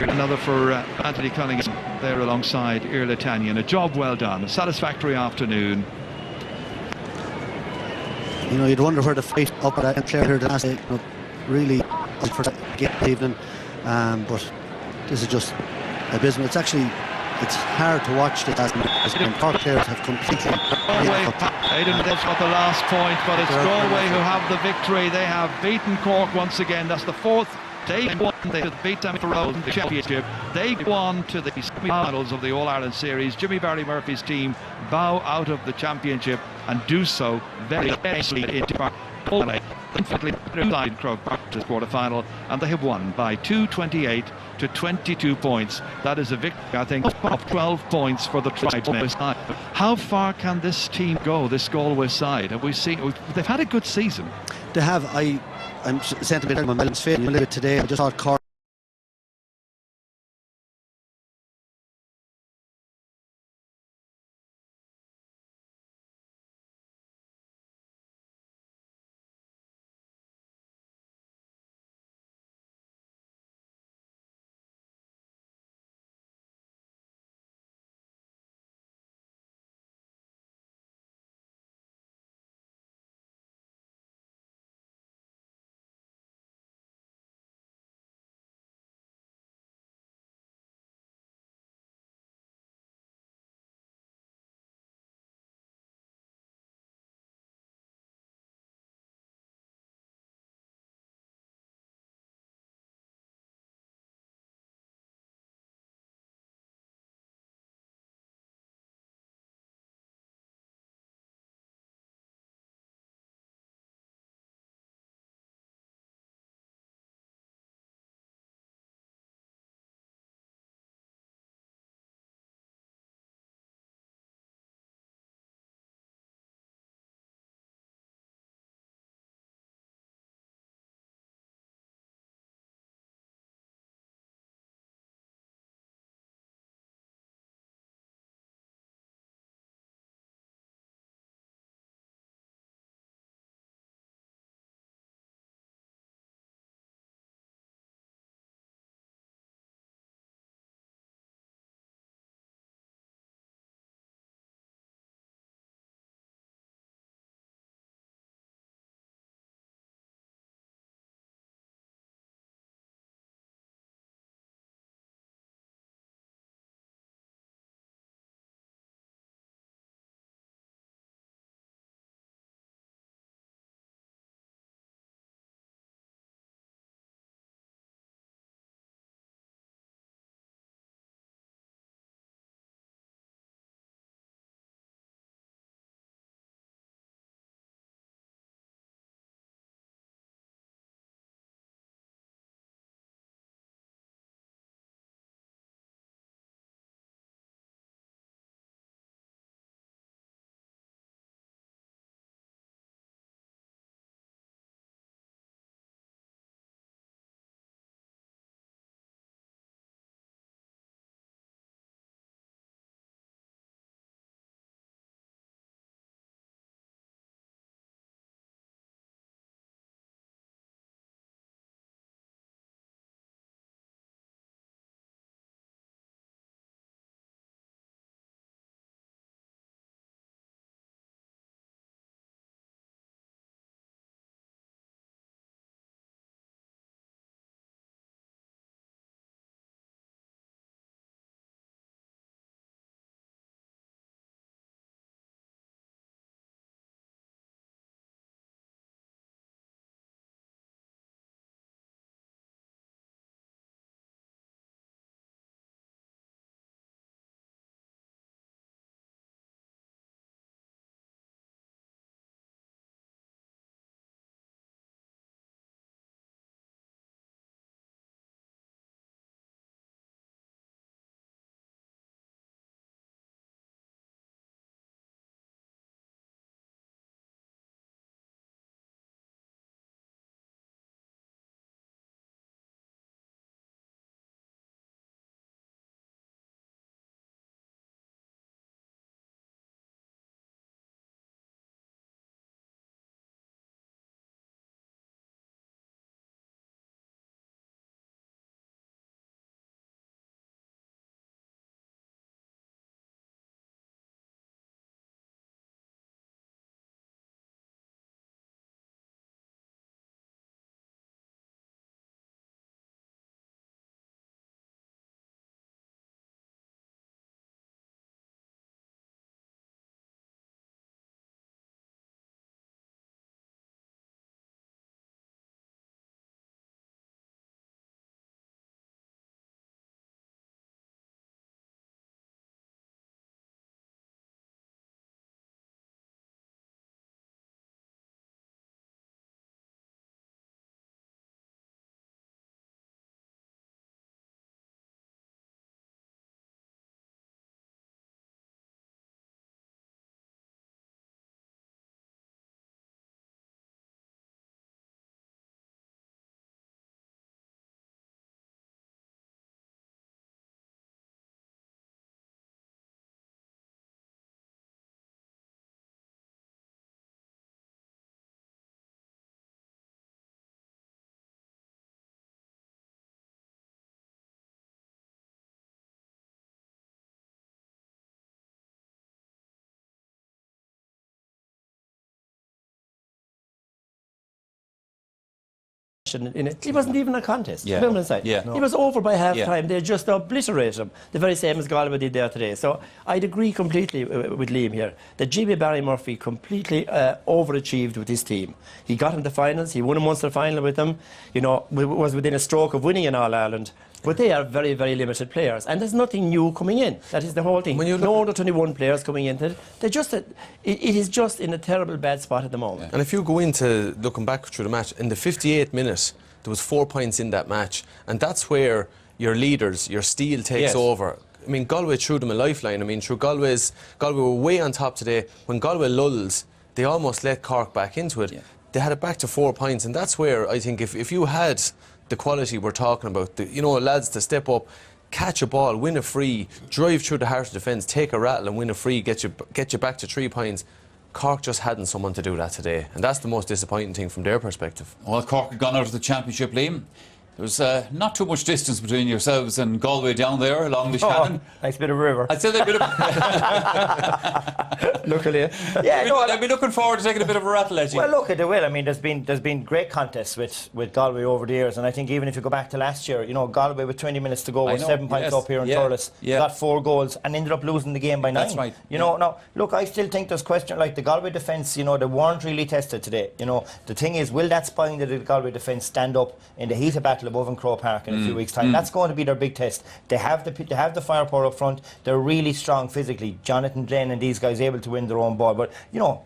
Another for Anthony Cunningham there alongside Iarla Tannion. A job well done. A satisfactory afternoon. You know, you'd wonder where the fight up at that clear here the last day, you know, really for that game this evening, but this is just abysmal. It's hard to watch this as Cork players have completely. Aidan Mills got the last point, but it's Galway who have the victory. They have beaten Cork once again. That's the 4th. They won. They beat them in the championship. They won to the semi-finals of the All-Ireland Series. Jimmy Barry Murphy's team bow out of the championship and do so very nicely in Park. Infinitely in Croke Park to the quarter-final, and they have won by 228 to 22 points. That is a victory, I think, of 12 points for the Tribes. How far can this team go, this Galway side? Have we seen? They've had a good season. They have. I'm sentimental on Melon's fate a little bit today. I just thought Cork It wasn't even a contest. Yeah. Remember inside. Yeah. It was over by half Yeah. time. They just obliterated them, the very same as Galway did there today. So I'd agree completely with Liam here that Jimmy Barry Murphy completely overachieved with his team. He got into finals. He won a Munster final with them. Was within a stroke of winning in All Ireland. But they are very, very limited players, and there's nothing new coming in. That is the whole thing. No under 21 players coming in. They're just it is just in a terrible bad spot at the moment. And if you go into looking back through the match, in the 58th minute, there was 4 points in that match, and that's where your leaders, your steel takes over. I mean, Galway threw them a lifeline. I mean, Galway were way on top today. When Galway lulled, they almost let Cork back into it. Yeah. They had it back to 4 points, and that's where I think if you had the quality we're talking about, lads to step up, catch a ball, win a free, drive through the heart of defence, take a rattle and win a free, get you back to 3 points. Cork just hadn't someone to do that today, and that's the most disappointing thing from their perspective. Well, Cork had gone out of the championship, Liam. There was not too much distance between yourselves and Galway down there along the Shannon. Nice bit of river. I'd say a bit of. Luckily, I'd be looking forward to taking a bit of a rattle at you. Well, look, they will. I mean, there's been great contests with Galway over the years, and I think even if you go back to last year, Galway with 20 minutes to go was 7 points up here in Thurles. Got 4 goals and ended up losing the game by 9. That's right. Now, look, I still think there's question like the Galway defence. They weren't really tested today. The thing is, will that spine of the Galway defence stand up in the heat of battle above in Croke Park in a few weeks' time? That's going to be their big test. They have the firepower up front. They're really strong physically. Jonathan Glenn and these guys able to win their own ball, but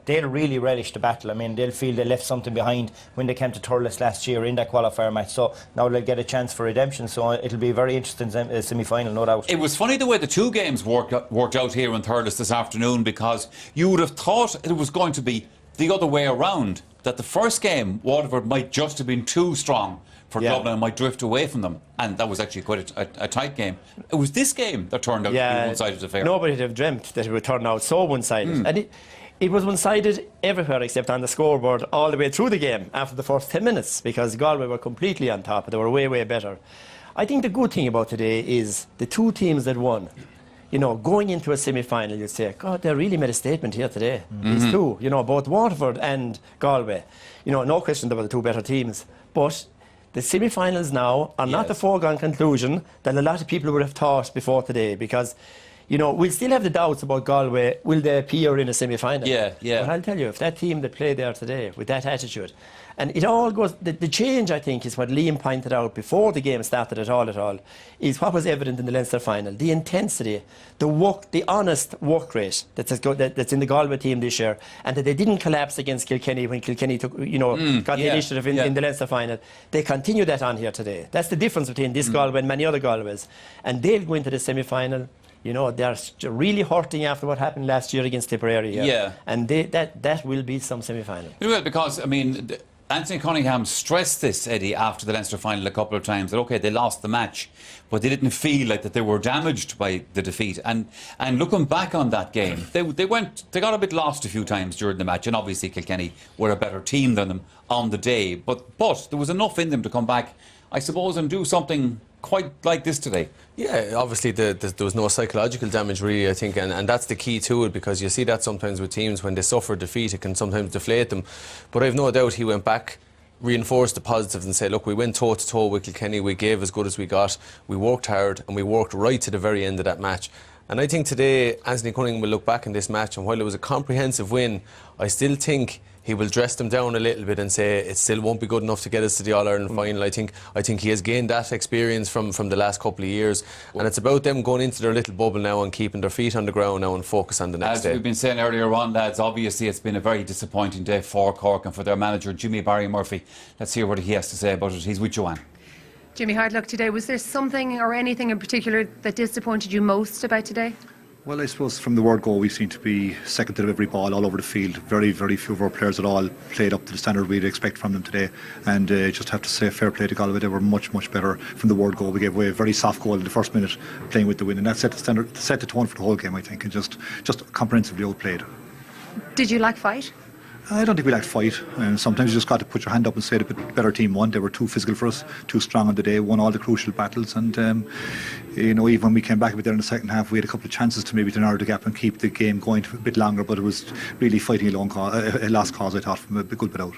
they'll really relish the battle. I mean, they'll feel they left something behind when they came to Thurles last year in that qualifier match. So now they'll get a chance for redemption. So it'll be a very interesting semi-final, no doubt. It was funny the way the 2 games worked out here in Thurles this afternoon, because you would have thought it was going to be the other way around, that the first game Waterford might just have been too strong for Dublin and might drift away from them, and that was actually quite a tight game. It was this game that turned out to be a one-sided affair. Nobody would have dreamt that it would turn out so one-sided. And it was one-sided everywhere except on the scoreboard all the way through the game after the first 10 minutes, because Galway were completely on top. They were way, way better. I think the good thing about today is the 2 teams that won. Going into a semi-final, you'd say, God, they really made a statement here today. These 2, both Waterford and Galway. No question about the 2 better teams. But the semi-finals now are not the foregone conclusion that a lot of people would have thought before today, because we'll still have the doubts about Galway. Will they appear in a semi-final? Yeah. But I'll tell you, if that team that played there today with that attitude, and it all goes, the change, I think, is what Liam pointed out before the game started at all, is what was evident in the Leinster final. The intensity, the work, the honest work rate that's in the Galway team this year, and that they didn't collapse against Kilkenny when Kilkenny took, got the initiative in the Leinster final. They continue that on here today. That's the difference between this Galway and many other Galways. And they'll go into the semi-final. They're really hurting after what happened last year against Tipperary here. Yeah. And that will be some semi-final. It will, because, I mean, Anthony Cunningham stressed this, Eddie, after the Leinster final a couple of times, that, OK, they lost the match, but they didn't feel like that they were damaged by the defeat. And looking back on that game, they got a bit lost a few times during the match, and obviously Kilkenny were a better team than them on the day. But there was enough in them to come back, I suppose, and do something quite like this today. Yeah, obviously there was no psychological damage really, I think, and that's the key to it, because you see that sometimes with teams when they suffer defeat, it can sometimes deflate them. But I've no doubt he went back, reinforced the positives and said, look, we went toe to toe with Kilkenny, we gave as good as we got, we worked hard and we worked right to the very end of that match. And I think today Anthony Cunningham will look back in this match, and while it was a comprehensive win, I still think he will dress them down a little bit and say it still won't be good enough to get us to the All-Ireland final. I think he has gained that experience from the last couple of years, and it's about them going into their little bubble now and keeping their feet on the ground now and focus on the next day. As we've been saying earlier on, lads, obviously it's been a very disappointing day for Cork and for their manager, Jimmy Barry Murphy. Let's hear what he has to say about it. He's with Joanne. Jimmy, hard luck today. Was there something or anything in particular that disappointed you most about today? Well, I suppose from the word go, we seem to be second to every ball all over the field. Very, very few of our players at all played up to the standard we'd expect from them today. And just have to say, fair play to Galway. They were much, much better from the word go. We gave away a very soft goal in the first minute, playing with the win, and that set the tone for the whole game, I think, and just comprehensively outplayed. Did you like fight? I don't think we lacked fight. Sometimes you just got to put your hand up and say the better team won. They were too physical for us, too strong on the day, won all the crucial battles. And even when we came back a bit there in the second half, we had a couple of chances to maybe narrow the gap and keep the game going a bit longer. But it was really fighting a lost cause, I thought, from a good bit out.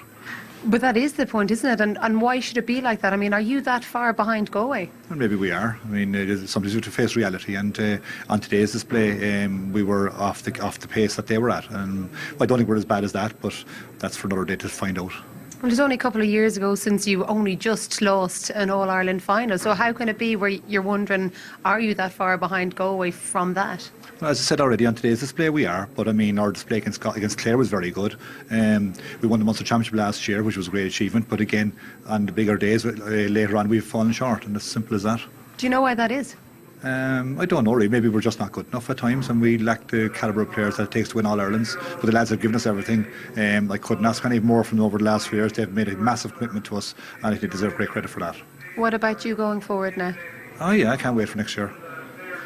But that is the point, isn't it? And why should it be like that? I mean, are you that far behind Galway? And maybe we are. I mean, somebody's got to face reality. And on today's display, we were off the pace that they were at. And I don't think we're as bad as that, but that's for another day to find out. Well, it's only a couple of years ago since you only just lost an All-Ireland final. So how can it be where you're wondering, are you that far behind Galway from that? Well, as I said already, on today's display we are, but I mean our display against Clare was very good. We won the Munster Championship last year, which was a great achievement, but again, on the bigger days later on we've fallen short, and it's as simple as that. Do you know why that is? I don't know really, maybe we're just not good enough at times and we lack the calibre of players that it takes to win All Irelands, but the lads have given us everything. I couldn't ask any more from them over the last few years. They've made a massive commitment to us and I think they deserve great credit for that. What about you going forward now? Oh yeah, I can't wait for next year.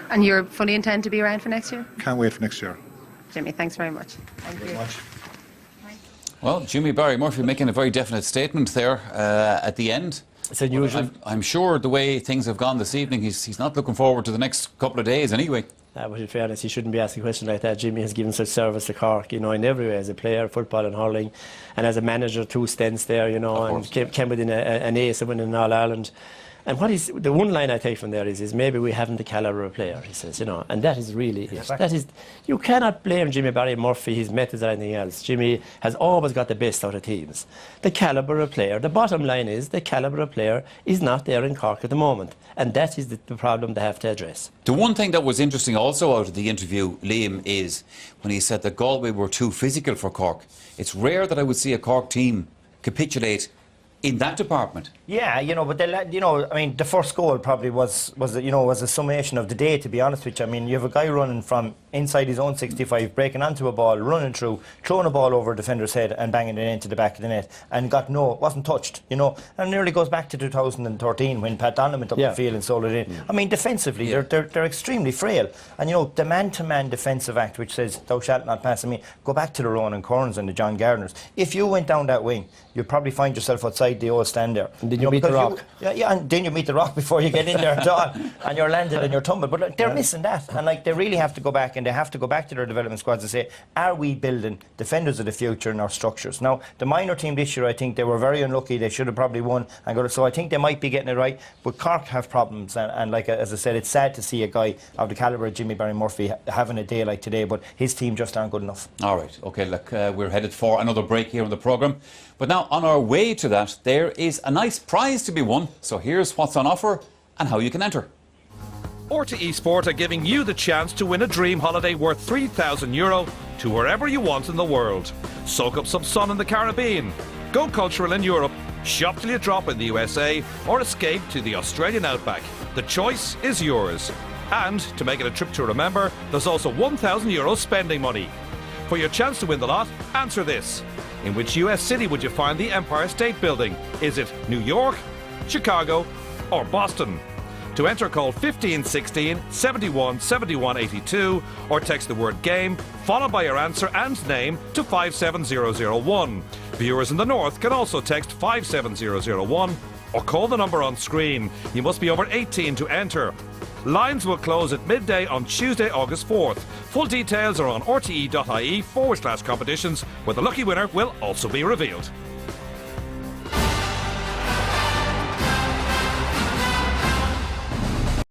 And you fully intend to be around for next year? Can't wait for next year. Jimmy, thanks very much. Thank you. Well, Jimmy Barry Murphy making a very definite statement there at the end. It's unusual. I'm sure the way things have gone this evening, he's not looking forward to the next couple of days anyway. But in fairness, he shouldn't be asking a question like that. Jimmy has given such service to Cork, in every way, as a player, football and hurling, and as a manager, 2 stints there, and came within an ace of winning All Ireland. And the one line I take from there is maybe we haven't the calibre of player, he says, and that is really it. That is, you cannot blame Jimmy Barry Murphy, his methods or anything else. Jimmy has always got the best out of teams. The calibre of player, the bottom line is the calibre of player is not there in Cork at the moment, and that is the problem they have to address. The one thing that was interesting also out of the interview, Liam, is when he said that Galway were too physical for Cork. It's rare that I would see a Cork team capitulate in that department. Yeah, but I mean, the first goal probably was a summation of the day, to be honest with you. I mean, you have a guy running from inside his own 65, breaking onto a ball, running through, throwing a ball over a defender's head and banging it into the back of the net, and wasn't touched, and nearly goes back to 2013 when Pat Donlan went up the field and sold it in. I mean, defensively, they're extremely frail, and the man-to-man defensive act, which says thou shalt not pass. I mean, go back to the Ronan Corns and the John Gardners. If you went down that wing, you'd probably find yourself outside the old stand there. And then you meet the rock. And then you meet the rock before you get in there at all, and you're landed and you're tumbled. But they're missing that, and they really have to go back, and they have to go back to their development squads and say, are we building defenders of the future in our structures? Now, the minor team this year, I think they were very unlucky. They should have probably won, so I think they might be getting it right. But Cork have problems, and as I said, it's sad to see a guy of the calibre of Jimmy Barry Murphy having a day like today, but his team just aren't good enough. All right, OK, look, we're headed for another break here on the programme. But now, on our way to that, there is a nice prize to be won. So here's what's on offer and how you can enter. RTE Sport are giving you the chance to win a dream holiday worth €3,000 to wherever you want in the world. Soak up some sun in the Caribbean, go cultural in Europe, shop till you drop in the USA, or escape to the Australian outback. The choice is yours. And to make it a trip to remember, there's also €1,000 spending money. For your chance to win the lot, answer this. In which US city would you find the Empire State Building? Is it New York, Chicago, or Boston? To enter, call 1516 71 71 82 or text the word game followed by your answer and name to 57001. Viewers in the north can also text 57001 or call the number on screen. You must be over 18 to enter. Lines will close at midday on Tuesday, August 4th. Full details are on rte.ie/competitions, where the lucky winner will also be revealed.